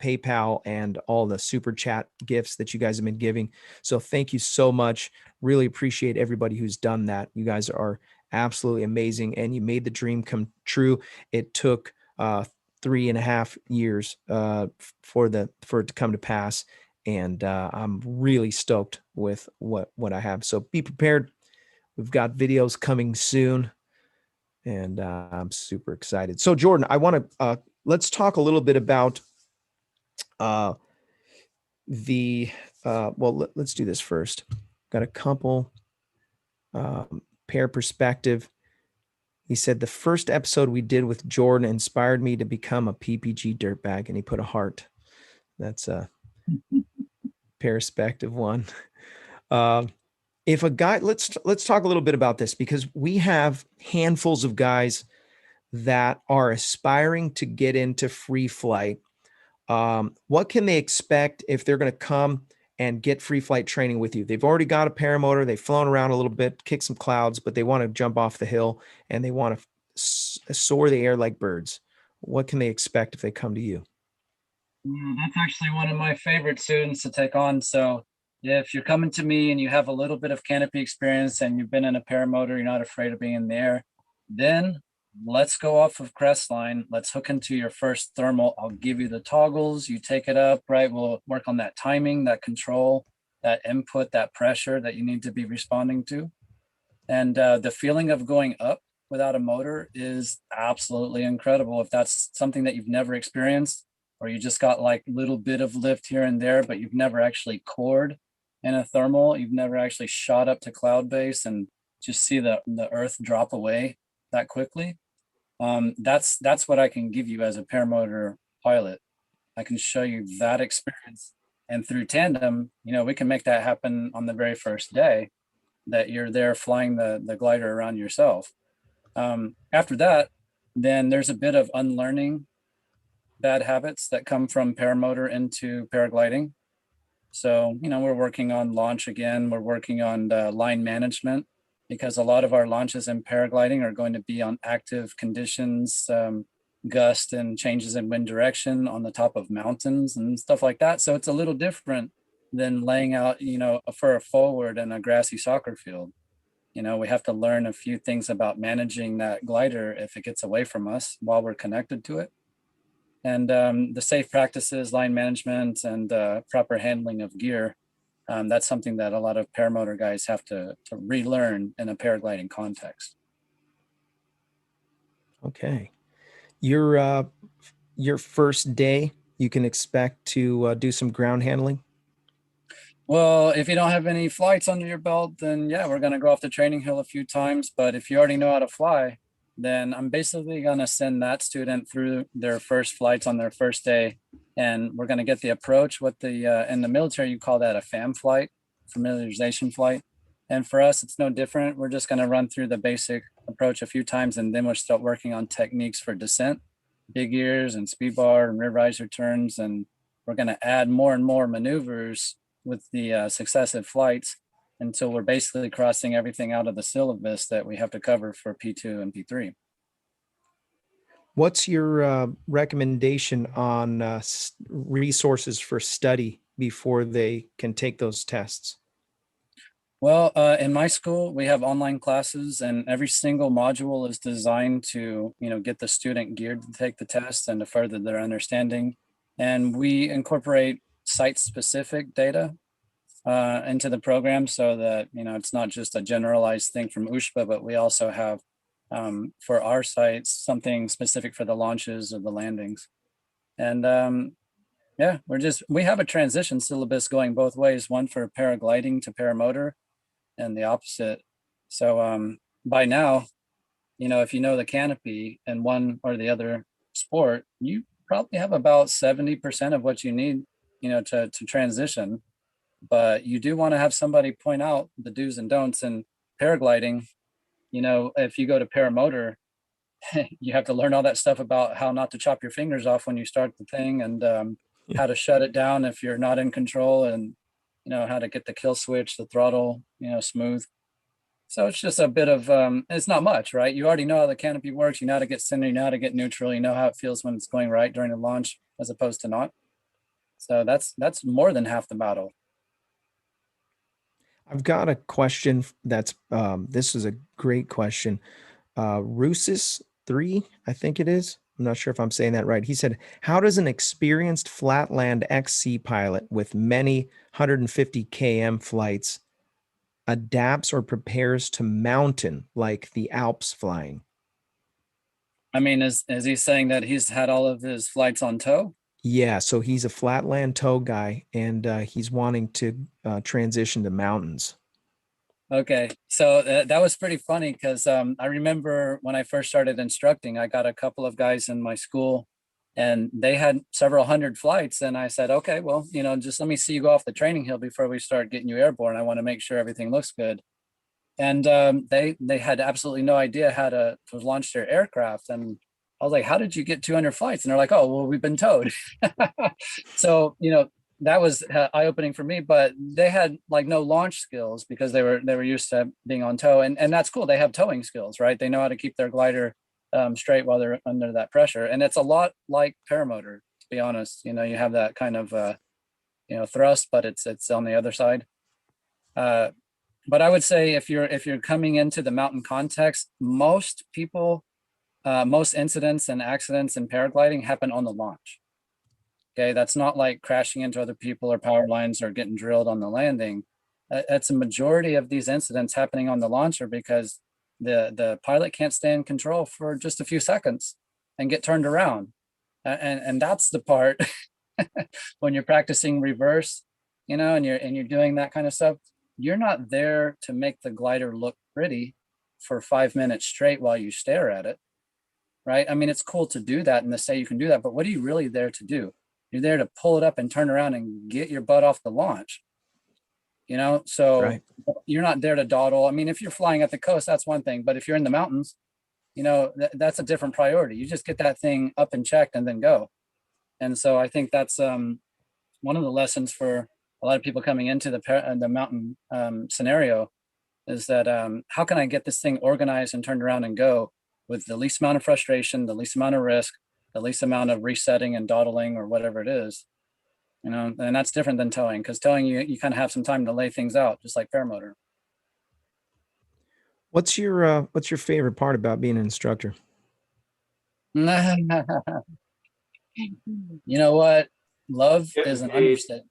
Speaker 1: PayPal, and all the super chat gifts that you guys have been giving. So thank you so much. Really appreciate everybody who's done that. You guys are absolutely amazing, and you made the dream come true. It took 3.5 years for it to come to pass, and I'm really stoked with what I have. So be prepared. We've got videos coming soon, and I'm super excited. So Jordan, I want to let's talk a little bit about let's do this first. Got a couple pair perspective. He said, the first episode we did with Jordan inspired me to become a PPG dirtbag. And he put a heart. That's a perspective one. If a guy, let's talk a little bit about this, because we have handfuls of guys that are aspiring to get into free flight. What can they expect if they're going to come and get free flight training with you? They've already got a paramotor, they've flown around a little bit, kicked some clouds, but they want to jump off the hill and they want to soar the air like birds. What can they expect if they come to you?
Speaker 2: That's actually one of my favorite students to take on. So if you're coming to me and you have a little bit of canopy experience and you've been in a paramotor, you're not afraid of being in the air, then let's go off of Crestline. Let's hook into your first thermal. I'll give you the toggles. You take it up, right? We'll work on that timing, that control, that input, that pressure that you need to be responding to. And the feeling of going up without a motor is absolutely incredible. If that's something that you've never experienced, or you just got like little bit of lift here and there, but you've never actually cored in a thermal, you've never actually shot up to cloud base and just see the earth drop away that quickly. That's what I can give you as a paramotor pilot. I can show you that experience. And through Tandem, we can make that happen on the very first day that you're there flying the glider around yourself. After that, then there's a bit of unlearning bad habits that come from paramotor into paragliding. So, we're working on launch again. We're working on line management, because a lot of our launches in paragliding are going to be on active conditions, gust and changes in wind direction on the top of mountains and stuff like that. So it's a little different than laying out, for a forward in a grassy soccer field. We have to learn a few things about managing that glider if it gets away from us while we're connected to it. And the safe practices, line management, and proper handling of gear, that's something that a lot of paramotor guys have to relearn in a paragliding context.
Speaker 1: Okay. Your first day, you can expect to do some ground handling?
Speaker 2: Well, if you don't have any flights under your belt, then yeah, we're going to go off the training hill a few times. But if you already know how to fly, then I'm basically going to send that student through their first flights on their first day. And we're going to get the approach. What in the military, you call that a FAM flight, familiarization flight. And for us, it's no different. We're just going to run through the basic approach a few times, and then we'll start working on techniques for descent, big ears and speed bar and rear riser turns. And we're going to add more and more maneuvers with the successive flights until we're basically crossing everything out of the syllabus that we have to cover for P2 and P3.
Speaker 1: What's your recommendation on resources for study before they can take those tests?
Speaker 2: Well, in my school, we have online classes, and every single module is designed to, get the student geared to take the test and to further their understanding. And we incorporate site-specific data into the program so that, it's not just a generalized thing from USHPA, but we also have for our sites something specific for the launches or the landings. And yeah, we have a transition syllabus going both ways, one for paragliding to paramotor and the opposite. So by now, if you know the canopy in one or the other sport, you probably have about 70% of what you need, to transition. But you do want to have somebody point out the do's and don'ts. And paragliding, if you go to paramotor, you have to learn all that stuff about how not to chop your fingers off when you start the thing, and how to shut it down if you're not in control, and how to get the kill switch, the throttle, smooth. So it's just a bit of it's not much, right? You already know how the canopy works. You know how to get center, you know how to get neutral, you know how it feels when it's going right during the launch as opposed to not. So that's more than half the battle.
Speaker 1: I've got a question that's this is a great question. Rusis 3, I think it is. I'm not sure if I'm saying that right. He said, how does an experienced Flatland XC pilot with many 150 km flights adapts or prepares to mountain like the Alps flying?
Speaker 2: I mean, is he saying that he's had all of his flights on tow?
Speaker 1: Yeah, so he's a Flatland tow guy, and he's wanting to transition to mountains.
Speaker 2: Okay, so that was pretty funny because I remember when I first started instructing, I got a couple of guys in my school and they had several hundred flights. And I said, okay, well, just let me see you go off the training hill before we start getting you airborne. I want to make sure everything looks good. And they had absolutely no idea how to launch their aircraft. And I was like, how did you get 200 flights? And they're like, oh, well, we've been towed. So, that was eye-opening for me, but they had like no launch skills because they were used to being on tow, and that's cool. They have towing skills, right? They know how to keep their glider straight while they're under that pressure, and it's a lot like paramotor, to be honest. You have that kind of thrust, but it's on the other side. But I would say if you're coming into the mountain context, most people, most incidents and accidents in paragliding happen on the launch. Okay, that's not like crashing into other people or power lines or getting drilled on the landing. It's a majority of these incidents happening on the launcher because the pilot can't stay in control for just a few seconds and get turned around. And that's the part when you're practicing reverse, and you're doing that kind of stuff. You're not there to make the glider look pretty for 5 minutes straight while you stare at it, right? I mean, it's cool to do that and to say you can do that, but what are you really there to do? You're there to pull it up and turn around and get your butt off the launch. So right. You're not there to dawdle. I mean, if you're flying at the coast, that's one thing, but if you're in the mountains, that's a different priority. You just get that thing up and checked and then go. And so I think that's one of the lessons for a lot of people coming into the mountain scenario is that how can I get this thing organized and turned around and go with the least amount of frustration, the least amount of risk, the least amount of resetting and dawdling or whatever it is, and that's different than towing, because towing, you kind of have some time to lay things out, just like paramotor.
Speaker 1: What's your favorite part about being an instructor?
Speaker 2: You know what? Love is an understatement.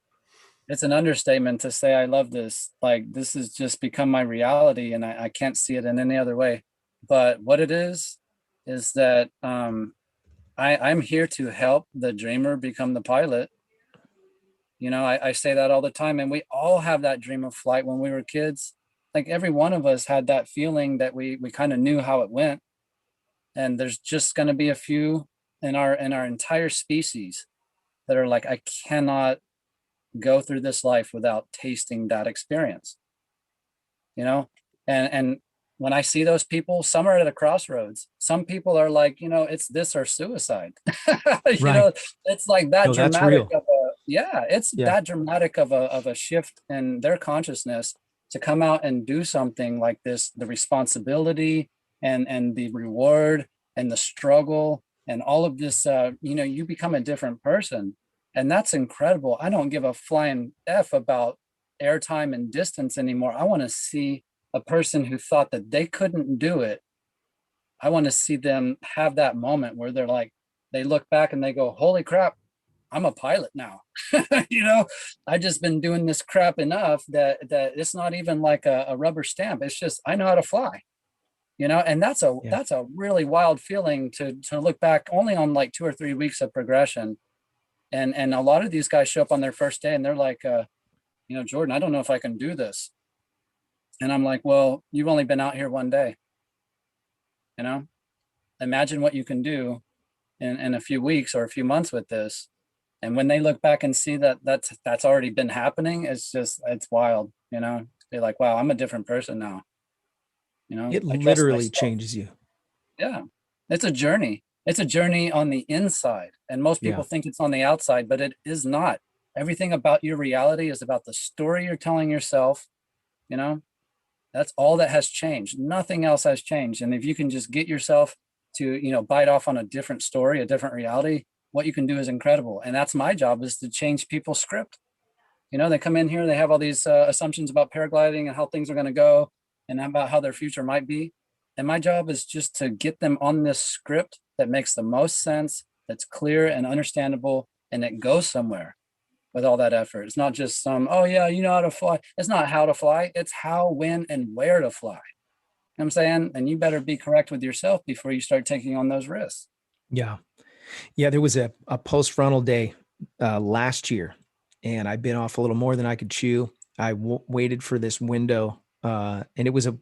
Speaker 2: It's an understatement to say I love this. Like, this has just become my reality and I can't see it in any other way. But what it is that I'm here to help the dreamer become the pilot. I say that all the time, and we all have that dream of flight when we were kids. Like, every one of us had that feeling that we kind of knew how it went. And there's just going to be a few in our entire species that are like, I cannot go through this life without tasting that experience. And when I see those people, some are at a crossroads. Some people are like, it's this or suicide.
Speaker 1: Right.
Speaker 2: It's like that dramatic of that dramatic of a shift in their consciousness to come out and do something like this, the responsibility and the reward and the struggle and all of this, you become a different person. And that's incredible. I don't give a flying F about airtime and distance anymore. I want to see a person who thought that they couldn't do it. I want to see them have that moment where they're like, they look back and they go, holy crap, I'm a pilot now. I've just been doing this crap enough that it's not even like a rubber stamp. It's just, I know how to fly, and that's a really wild feeling to look back only on like 2 or 3 weeks of progression. And a lot of these guys show up on their first day and they're like, Jordan, I don't know if I can do this. And I'm like, well, you've only been out here one day. Imagine what you can do in a few weeks or a few months with this. And when they look back and see that that's already been happening, it's wild, They're like, wow, I'm a different person now.
Speaker 1: It literally changes you.
Speaker 2: Yeah. It's a journey. It's a journey on the inside. And most people think it's on the outside, but it is not. Everything about your reality is about the story you're telling yourself. That's all that has changed. Nothing else has changed. And if you can just get yourself to, bite off on a different story, a different reality, what you can do is incredible. And that's my job, is to change people's script. They come in here, they have all these assumptions about paragliding and how things are going to go and about how their future might be. And my job is just to get them on this script that makes the most sense, that's clear and understandable, and it goes somewhere with all that effort. It's not just some, oh yeah, you know how to fly. It's not how to fly. It's how, when, and where to fly. You know what I'm saying? And you better be correct with yourself before you start taking on those risks.
Speaker 1: Yeah. Yeah. There was a PostFrontal day last year, and I bit off a little more than I could chew. I waited for this window And it was a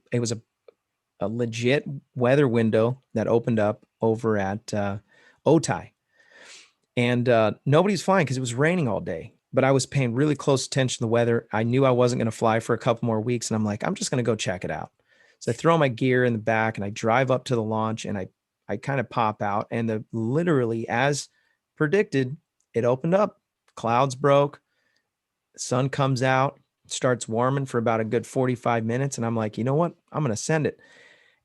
Speaker 1: legit weather window that opened up over at Otay. And nobody's flying because it was raining all day. But I was paying really close attention to the weather. I knew I wasn't going to fly for a couple more weeks. And I'm like, I'm just going to go check it out. So I throw my gear in the back and I drive up to the launch and I kind of pop out. And literally, as predicted, it opened up. Clouds broke. Sun comes out, starts warming for about a good 45 minutes. And I'm like, you know what? I'm going to send it.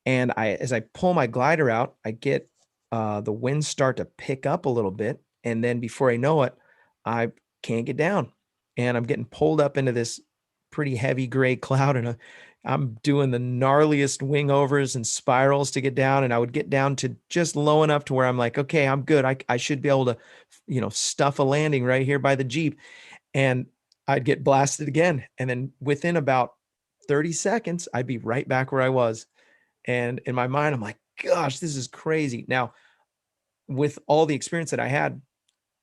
Speaker 1: And as I pull my glider out, I get the winds start to pick up a little bit. And then before I know it, I can't get down. And I'm getting pulled up into this pretty heavy gray cloud. And I'm doing the gnarliest wing overs and spirals to get down. And I would get down to just low enough to where I'm like, okay, I'm good. I should be able to, stuff a landing right here by the Jeep. And I'd get blasted again. And then within about 30 seconds, I'd be right back where I was. And in my mind, I'm like, gosh, this is crazy. Now, with all the experience that I had,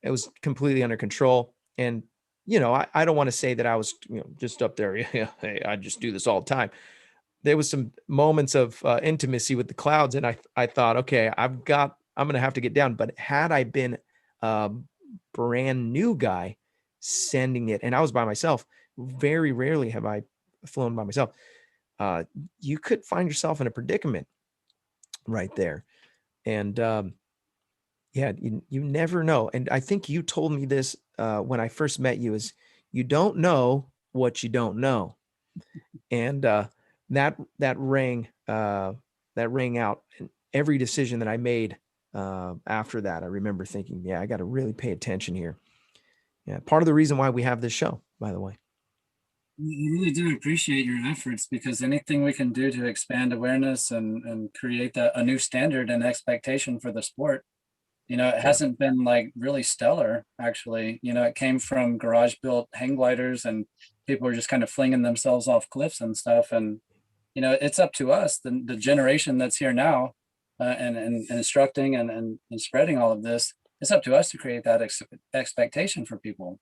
Speaker 1: it was completely under control. And, I don't want to say that I was, just up there. Yeah, hey, I just do this all the time. There was some moments of intimacy with the clouds. And I thought, okay, I'm going to have to get down. But had I been a brand new guy sending it, and I was by myself, very rarely have I flown by myself. You could find yourself in a predicament right there. And yeah, you never know. And I think you told me this when I first met you, is you don't know what you don't know. And that rang out in every decision that I made after that. I remember thinking, yeah, I got to really pay attention here. Yeah, part of the reason why we have this show, by the way.
Speaker 2: I really do appreciate your efforts, because anything we can do to expand awareness and create a new standard and expectation for the sport, it hasn't been like really stellar, actually. It came from garage built hang gliders, and people were just kind of flinging themselves off cliffs and stuff. And, it's up to us, the generation that's here now, and instructing and spreading all of this. It's up to us to create that expectation for people,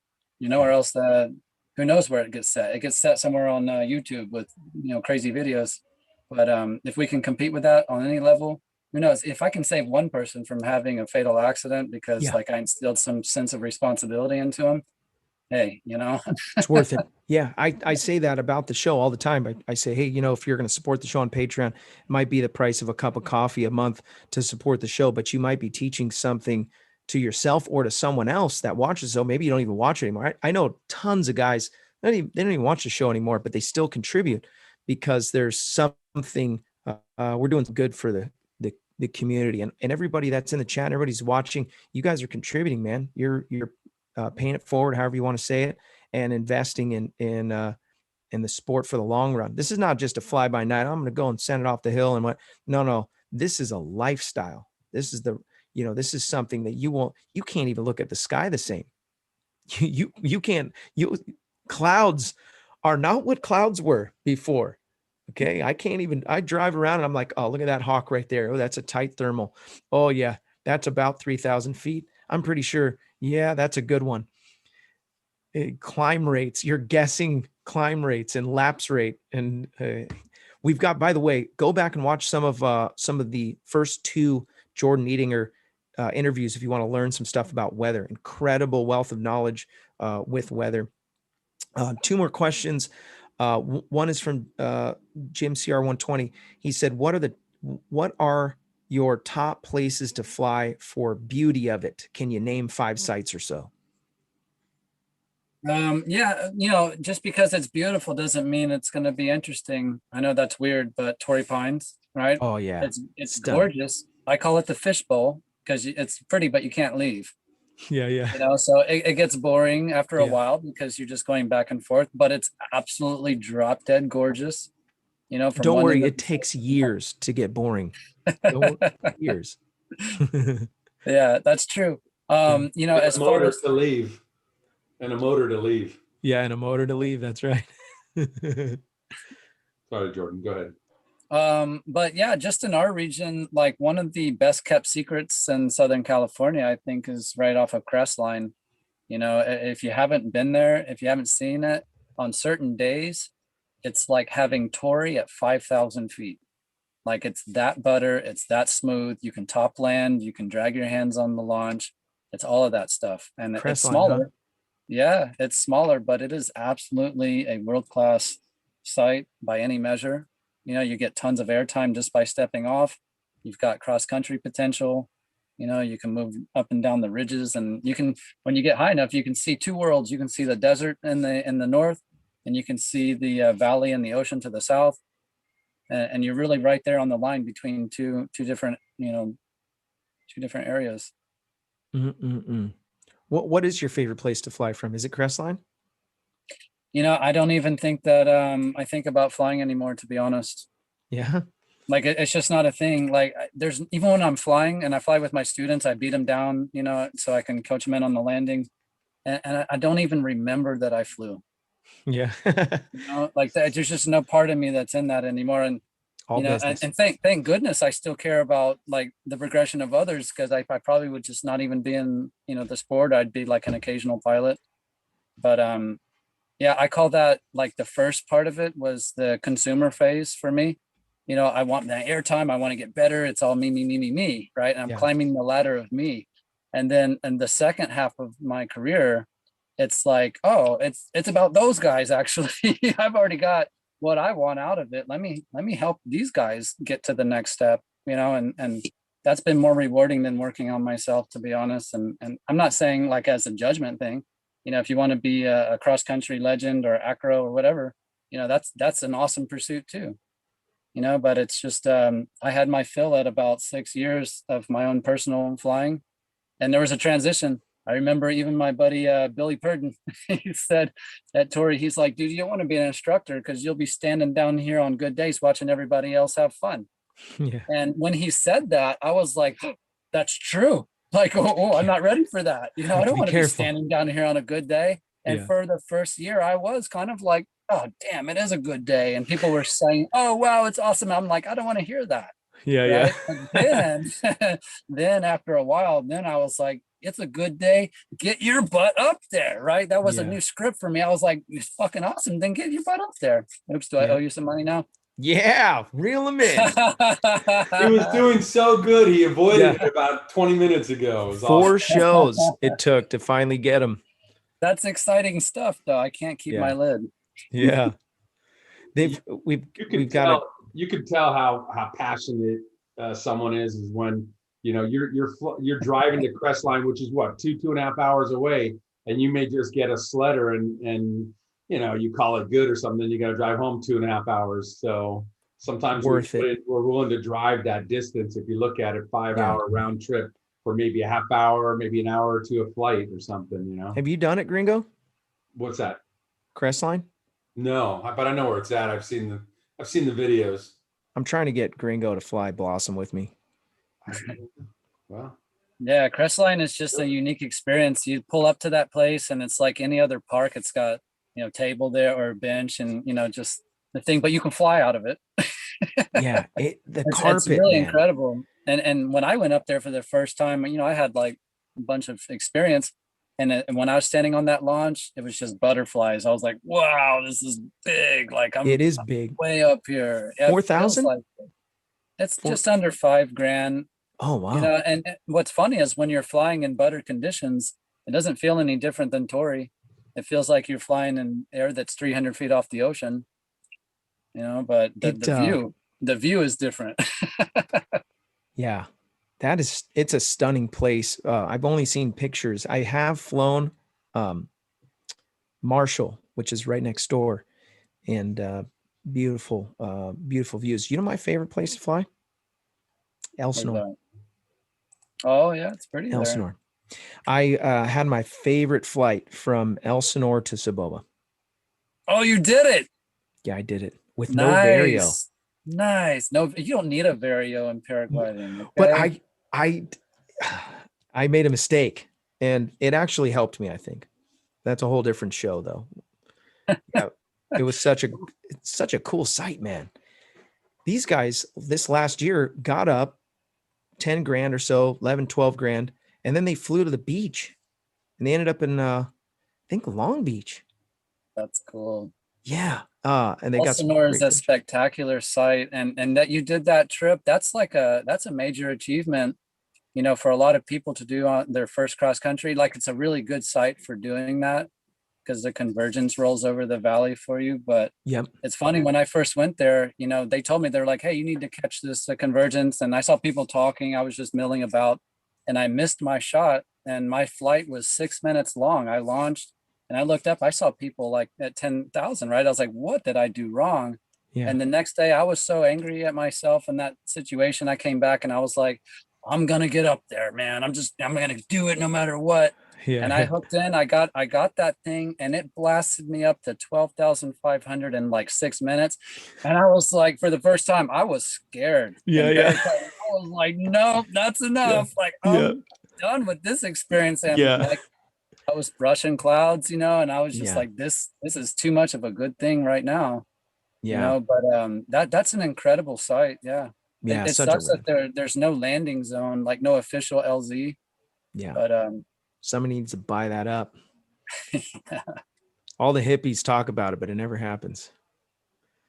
Speaker 2: or else who knows where it gets set. It gets set somewhere on YouTube with, crazy videos. But if we can compete with that on any level, who knows? If I can save one person from having a fatal accident because I instilled some sense of responsibility into them, hey,
Speaker 1: it's worth it. Yeah. I say that about the show all the time. I say, hey, if you're going to support the show on Patreon, it might be the price of a cup of coffee a month to support the show, but you might be teaching something to yourself or to someone else that watches. So maybe you don't even watch it anymore. I know tons of guys, they don't even watch the show anymore, but they still contribute because there's something we're doing good for the community, and everybody that's in the chat, everybody's watching. You guys are contributing, man. You're paying it forward, however you want to say it, and investing in the sport for the long run. This is not just a fly by night. I'm going to go and send it off the hill and what? No. This is a lifestyle. This is this is something that you can't even look at the sky the same. You can't. Clouds are not what clouds were before. Okay. I drive around and I'm like, oh, look at that hawk right there. Oh, that's a tight thermal. Oh yeah. That's about 3,000 feet. I'm pretty sure. Yeah, that's a good one. Climb rates. You're guessing climb rates and lapse rate. And we've got, by the way, go back and watch some of the first two Jordan Neidinger interviews if you want to learn some stuff about weather. Incredible wealth of knowledge with weather. Two more questions. One is from Jim CR120. He said, what are your top places to fly for beauty of it? Can you name 5 sites or so?
Speaker 2: Yeah, just because it's beautiful doesn't mean it's going to be interesting. I know that's weird, but Torrey Pines, right?
Speaker 1: Oh yeah.
Speaker 2: It's gorgeous. I call it the fishbowl because it's pretty, but you can't leave.
Speaker 1: Yeah.
Speaker 2: So it gets boring after a while because you're just going back and forth, but it's absolutely drop dead gorgeous.
Speaker 1: Don't worry, it takes years to get boring. Years.
Speaker 2: Yeah, that's true. As far as
Speaker 3: to leave. And a motor to leave.
Speaker 1: Yeah, and a motor to leave. That's right.
Speaker 3: Sorry, Jordan. Go ahead.
Speaker 2: But yeah, just in our region, like one of the best kept secrets in Southern California, I think, is right off of Crestline. If you haven't been there, if you haven't seen it, on certain days, it's like having Tory at 5,000 feet. Like it's that butter, it's that smooth. You can top land, you can drag your hands on the launch. It's all of that stuff. And it's
Speaker 1: Crestline,
Speaker 2: smaller.
Speaker 1: huh?
Speaker 2: Yeah, it's smaller, but it is absolutely a world-class site by any measure. You know, you get tons of airtime just by stepping off. You've got cross-country potential. You know, you can move up and down the ridges, and you can, when you get high enough, you can see two worlds. You can see the desert in the north, and you can see the valley and the ocean to the south. And you're really right there on the line between two different, you know, two different areas.
Speaker 1: What is your favorite place to fly from? Is it Crestline?
Speaker 2: You know, I don't even think that I think about flying anymore, to be honest.
Speaker 1: Yeah.
Speaker 2: Like it's just not a thing. Like there's, even when I'm flying and I fly with my students, I beat them down, you know, so I can coach them in on the landings. And I don't even remember that I flew.
Speaker 1: Yeah.
Speaker 2: You know, like that, there's just no part of me that's in that anymore. And
Speaker 1: All
Speaker 2: you know,
Speaker 1: business.
Speaker 2: and thank goodness I still care about like the progression of others, because I probably would just not even be in, you know, the sport. I'd be like an occasional pilot. But yeah, I call that like the first part of it was the consumer phase for me. You know, I want that airtime, I want to get better. It's all me, right? And I'm
Speaker 1: Yeah.
Speaker 2: climbing the ladder of me. And then in the second half of my career, it's like, oh, it's about those guys actually. I've already got what I want out of it. Let me help these guys get to the next step, you know, and that's been more rewarding than working on myself, to be honest. And I'm not saying like as a judgment thing, you know, if you want to be a cross country legend or acro or whatever, you know, that's an awesome pursuit too, you know. But it's just I had my fill at about 6 years of my own personal flying, and there was a transition. I remember even my buddy Billy Purdon, he said at Tory, he's like, dude, you don't want to be an instructor because you'll be standing down here on good days watching everybody else have fun.
Speaker 1: Yeah.
Speaker 2: And when he said that, I was like, oh, that's true. Like, I'm not ready for that. You know, I don't want to be standing down here on a good day. And for the first year, I was kind of like, oh, damn, it is a good day. And people were saying, oh, wow, it's awesome. I'm like, I don't want to hear that.
Speaker 1: Yeah.
Speaker 2: Right? Then, then after a while, then I was like, it's a good day. Get your butt up there, right? That was a new script for me. I was like, it's fucking awesome. Then get your butt up there. Oops, do I owe you some money now?
Speaker 1: Yeah, reel him in.
Speaker 3: He was doing so good. He avoided it about 20 minutes ago. It was
Speaker 1: 4 shows it took to finally get him.
Speaker 2: That's exciting stuff, though. I can't keep my lid.
Speaker 1: Yeah.
Speaker 3: You could tell how passionate someone is when, you know, you're driving to Crestline, which is what, 2.5 hours away, and you may just get a sledder and you know, you call it good or something, you got to drive home 2.5 hours. So sometimes we're willing to drive that distance. If you look at it, 5-hour round trip for maybe a half hour, maybe an hour or two of flight or something, you know.
Speaker 1: Have you done it, Gringo?
Speaker 3: What's that?
Speaker 1: Crestline?
Speaker 3: No, but I know where it's at. I've seen the videos.
Speaker 1: I'm trying to get Gringo to fly Blossom with me.
Speaker 3: Well,
Speaker 2: yeah, Crestline is just a unique experience. You pull up to that place and it's like any other park. It's got, you know, table there or a bench and, you know, just the thing, but you can fly out of it.
Speaker 1: Yeah, carpet,
Speaker 2: it's really incredible. And when I went up there for the first time, you know, I had like a bunch of experience. And when I was standing on that launch, it was just butterflies. I was like, wow, this is big. Like
Speaker 1: it is big.
Speaker 2: Way up here.
Speaker 1: 4,000?
Speaker 2: It's just under $5,000.
Speaker 1: Oh, wow.
Speaker 2: You know, and what's funny is when you're flying in butter conditions, it doesn't feel any different than Tory. It feels like you're flying in air that's 300 feet off the ocean, you know, but the view is different.
Speaker 1: Yeah, it's a stunning place. I've only seen pictures. I have flown Marshall, which is right next door, and beautiful views. You know my favorite place to fly? Elsinore.
Speaker 2: Oh yeah, it's pretty
Speaker 1: Elsinore. There. I had my favorite flight from Elsinore to Saboba.
Speaker 2: Oh, you did it?
Speaker 1: Yeah, I did it with no vario.
Speaker 2: Nice. No, you don't need a vario in paragliding. Okay?
Speaker 1: But I made a mistake, and it actually helped me. I think that's a whole different show, though. Yeah, it was such a cool sight, man. These guys this last year got up $10,000 or so, 11, 12 grand. And then they flew to the beach and they ended up in, I think, Long Beach.
Speaker 2: That's cool.
Speaker 1: Yeah. And they got some
Speaker 2: Elsinore is
Speaker 1: great
Speaker 2: a spectacular site, and that you did that trip, that's a major achievement, you know, for a lot of people to do on their first cross country. Like, it's a really good site for doing that because the convergence rolls over the valley for you. But
Speaker 1: Yep.
Speaker 2: it's funny, when I first went there, you know, they told me, they're like, hey, you need to catch this convergence. And I saw people talking, I was just milling about, and I missed my shot, and my flight was 6 minutes long. I launched and I looked up, I saw people like at 10,000, right? I was like, what did I do wrong?
Speaker 1: Yeah.
Speaker 2: And the next day I was so angry at myself in that situation. I came back and I was like, I'm going to get up there, man. I'm going to do it no matter what.
Speaker 1: Yeah.
Speaker 2: And I hooked in, I got that thing, and it blasted me up to 12,500 in like 6 minutes. And I was like, for the first time, I was scared.
Speaker 1: Yeah.
Speaker 2: I was like, no, that's enough. Like, I'm done with this experience. And like, I was brushing clouds, you know, and I was just like, this is too much of a good thing right now. You know, but that's an incredible site. Yeah. It sucks that there's no landing zone, like no official LZ.
Speaker 1: Yeah.
Speaker 2: But
Speaker 1: somebody needs to buy that up. All the hippies talk about it, but it never happens.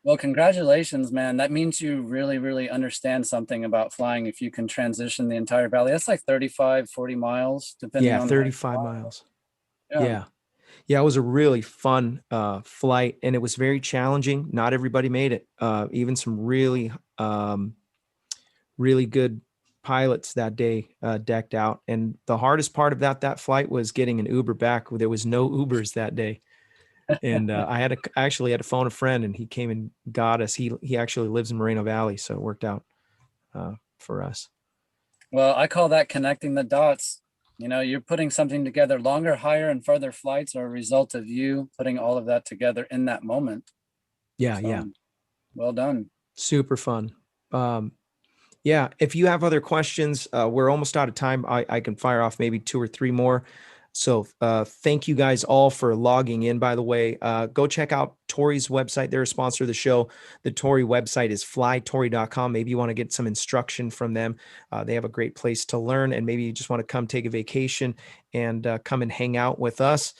Speaker 2: Well, congratulations, man. That means you really, really understand something about flying if you can transition the entire valley. That's like 35, 40 miles, depending on
Speaker 1: 35 miles. Yeah. It was a really fun flight, and it was very challenging. Not everybody made it. Even some really, really good pilots that day decked out. And the hardest part of that flight was getting an Uber back. There was no Ubers that day. And I actually had to phone a friend, and he came and got us. He actually lives in Moreno Valley, so it worked out for us.
Speaker 2: Well, I call that connecting the dots. You know, you're putting something together. Longer, higher, and further flights are a result of you putting all of that together in that moment.
Speaker 1: Yeah.
Speaker 2: Well done.
Speaker 1: Super fun. If you have other questions, we're almost out of time. I can fire off maybe 2 or 3 more. So thank you guys all for logging in, by the way. Go check out Tori's website. They're a sponsor of the show. The Tori website is flytori.com. Maybe you want to get some instruction from them. They have a great place to learn, and maybe you just want to come take a vacation and come and hang out with us.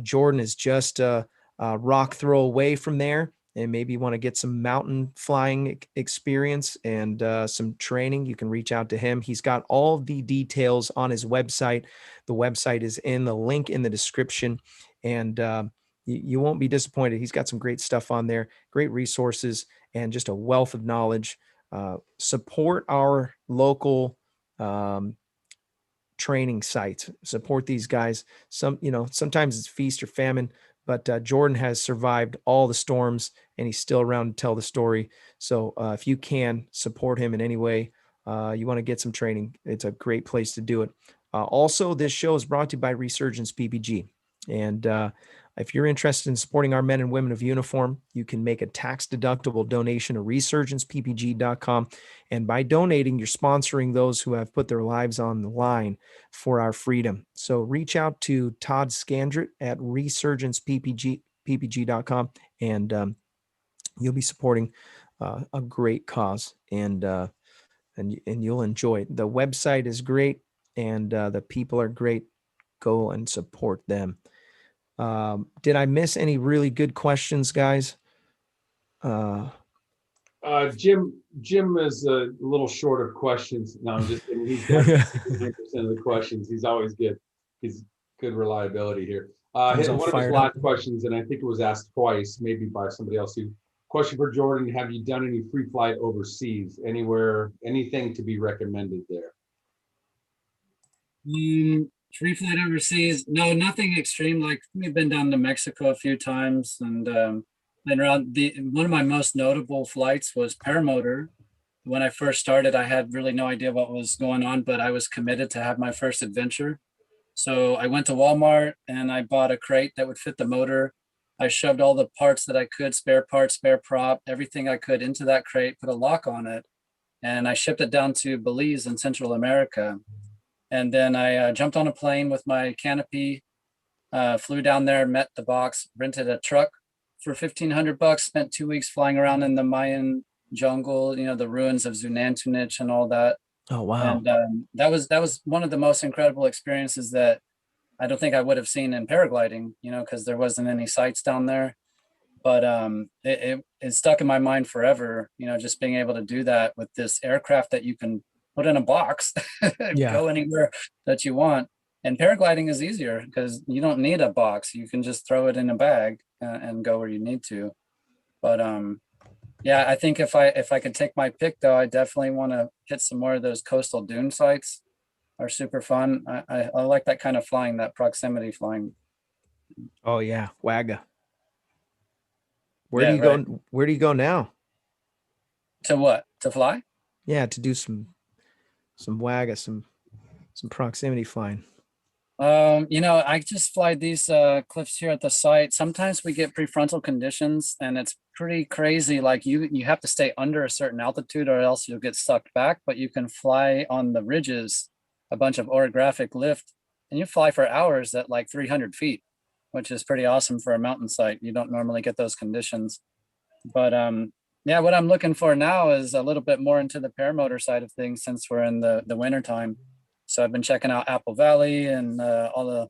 Speaker 1: Jordan is just a rock throw away from there. And maybe you want to get some mountain flying experience and some training, you can reach out to him. He's got all the details on his website. The website is in the link in the description, and you won't be disappointed. He's got some great stuff on there, great resources, and just a wealth of knowledge. Support our local training sites. Support these guys. Sometimes it's feast or famine. But Jordan has survived all the storms, and he's still around to tell the story. So if you can support him in any way, you want to get some training, it's a great place to do it. Also, this show is brought to you by Resurgence PPG. And if you're interested in supporting our men and women of uniform, you can make a tax-deductible donation to resurgenceppg.com. And by donating, you're sponsoring those who have put their lives on the line for our freedom. So reach out to Todd Scandrett at resurgenceppg.com, and you'll be supporting a great cause, and you'll enjoy it. The website is great, and the people are great. Go and support them. Did I miss any really good questions, guys?
Speaker 3: Jim is a little short of questions. No, I'm just kidding. He's got 100% of the questions. He's always good. He's good reliability here. One of his last questions, and I think it was asked twice, maybe by somebody else. Question for Jordan: have you done any free flight overseas? Anywhere? Anything to be recommended there?
Speaker 2: Free flight overseas? No, nothing extreme. Like, we've been down to Mexico a few times, and around one of my most notable flights was paramotor. When I first started, I had really no idea what was going on, but I was committed to have my first adventure. So I went to Walmart and I bought a crate that would fit the motor. I shoved all the parts that I could, spare parts, spare prop, everything I could into that crate, put a lock on it, and I shipped it down to Belize in Central America. And then I jumped on a plane with my canopy, flew down there, met the box, rented a truck for $1,500, spent 2 weeks flying around in the Mayan jungle, the ruins of Zunantunich and all that.
Speaker 1: Oh, wow.
Speaker 2: And that was one of the most incredible experiences that I don't think I would have seen in paragliding, because there wasn't any sites down there. but it stuck in my mind forever, you know, just being able to do that with this aircraft that you can put in a box and go anywhere that you want. And paragliding is easier because you don't need a box. You can just throw it in a bag and go where you need to. But yeah, I think if I could take my pick though, I definitely want to hit some more of those coastal dune sites. Are super fun. I like that kind of flying, that proximity flying.
Speaker 1: Oh yeah, Wagga. Where do you go? Where do you go now?
Speaker 2: To what? To fly?
Speaker 1: Yeah, to do some Wagga, some proximity flying.
Speaker 2: You know, I just fly these cliffs here at the site. Sometimes we get prefrontal conditions, and it's pretty crazy. Like you have to stay under a certain altitude, or else you'll get sucked back. But you can fly on the ridges, a bunch of orographic lift, and you fly for hours at like 300 feet, which is pretty awesome for a mountain site. You don't normally get those conditions. But yeah, what I'm looking for now is a little bit more into the paramotor side of things since we're in the winter time. So I've been checking out Apple Valley and all the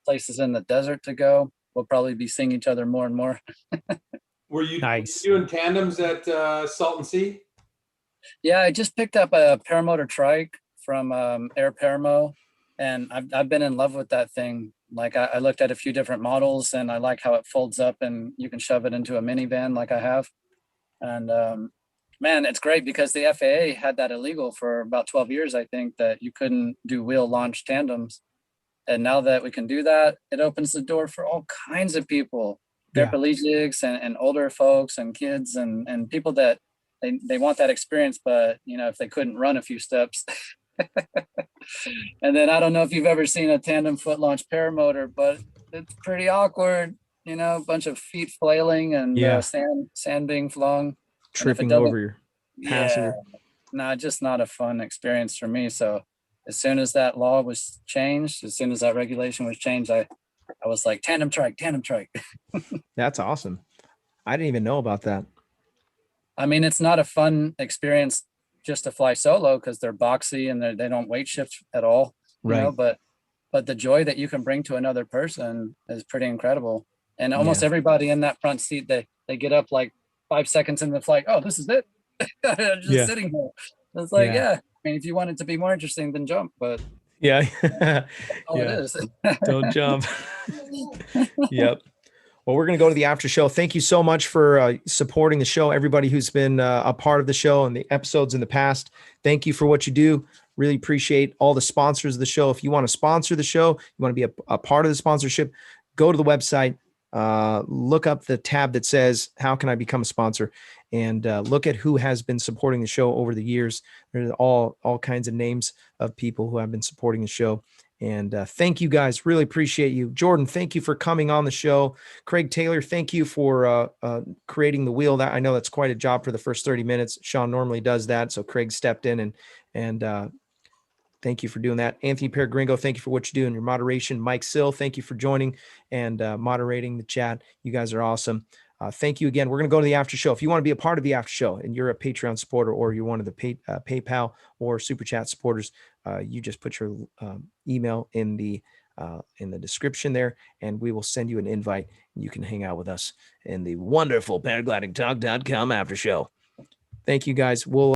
Speaker 2: places in the desert to go. We'll probably be seeing each other more and more.
Speaker 3: Were you
Speaker 1: nice
Speaker 3: doing tandems at Salton Sea?
Speaker 2: Yeah, I just picked up a paramotor trike from Air Paramo, and I've been in love with that thing. Like I looked at a few different models, and I like how it folds up and you can shove it into a minivan like I have. And man, it's great because the FAA had that illegal for about 12 years, I think, that you couldn't do wheel launch tandems. And now that we can do that, it opens the door for all kinds of people, paraplegics and older folks and kids and people that they want that experience, but you know, if they couldn't run a few steps. And then I don't know if you've ever seen a tandem foot launch paramotor, but it's pretty awkward, you know, a bunch of feet flailing and sand being flung.
Speaker 1: Tripping over your passenger.
Speaker 2: No, just not a fun experience for me. So as soon as that law was changed, as soon as that regulation was changed, I was like, tandem trike.
Speaker 1: That's awesome. I didn't even know about that.
Speaker 2: I mean, it's not a fun experience just to fly solo because they're boxy and they don't weight shift at all, you know, but the joy that you can bring to another person is pretty incredible. And almost everybody in that front seat, they get up like 5 seconds into the flight. Oh, this is it. Just sitting here. It's like, I mean, if you want it to be more interesting, then jump, but
Speaker 1: it is. Don't jump. Yep. Well, we're going to go to the after show. Thank you so much for supporting the show. Everybody who's been a part of the show and the episodes in the past. Thank you for what you do. Really appreciate all the sponsors of the show. If you want to sponsor the show, you want to be a part of the sponsorship, go to the website, look up the tab that says, how can I become a sponsor? And look at who has been supporting the show over the years. There's all kinds of names of people who have been supporting the show. And thank you guys. Really appreciate you. Jordan, thank you for coming on the show. Craig Taylor, thank you for creating the wheel. That I know that's quite a job for the first 30 minutes. Sean normally does that. So Craig stepped in and thank you for doing that. Anthony Peregringo, thank you for what you do in your moderation. Mike Sill, thank you for joining and moderating the chat. You guys are awesome. Thank you again. We're going to go to the after show. If you want to be a part of the after show and you're a Patreon supporter or you're one of the PayPal or Super Chat supporters, you just put your email in the description there, and we will send you an invite. You can hang out with us in the wonderful paraglidingtalk.com after show. Thank you guys. We'll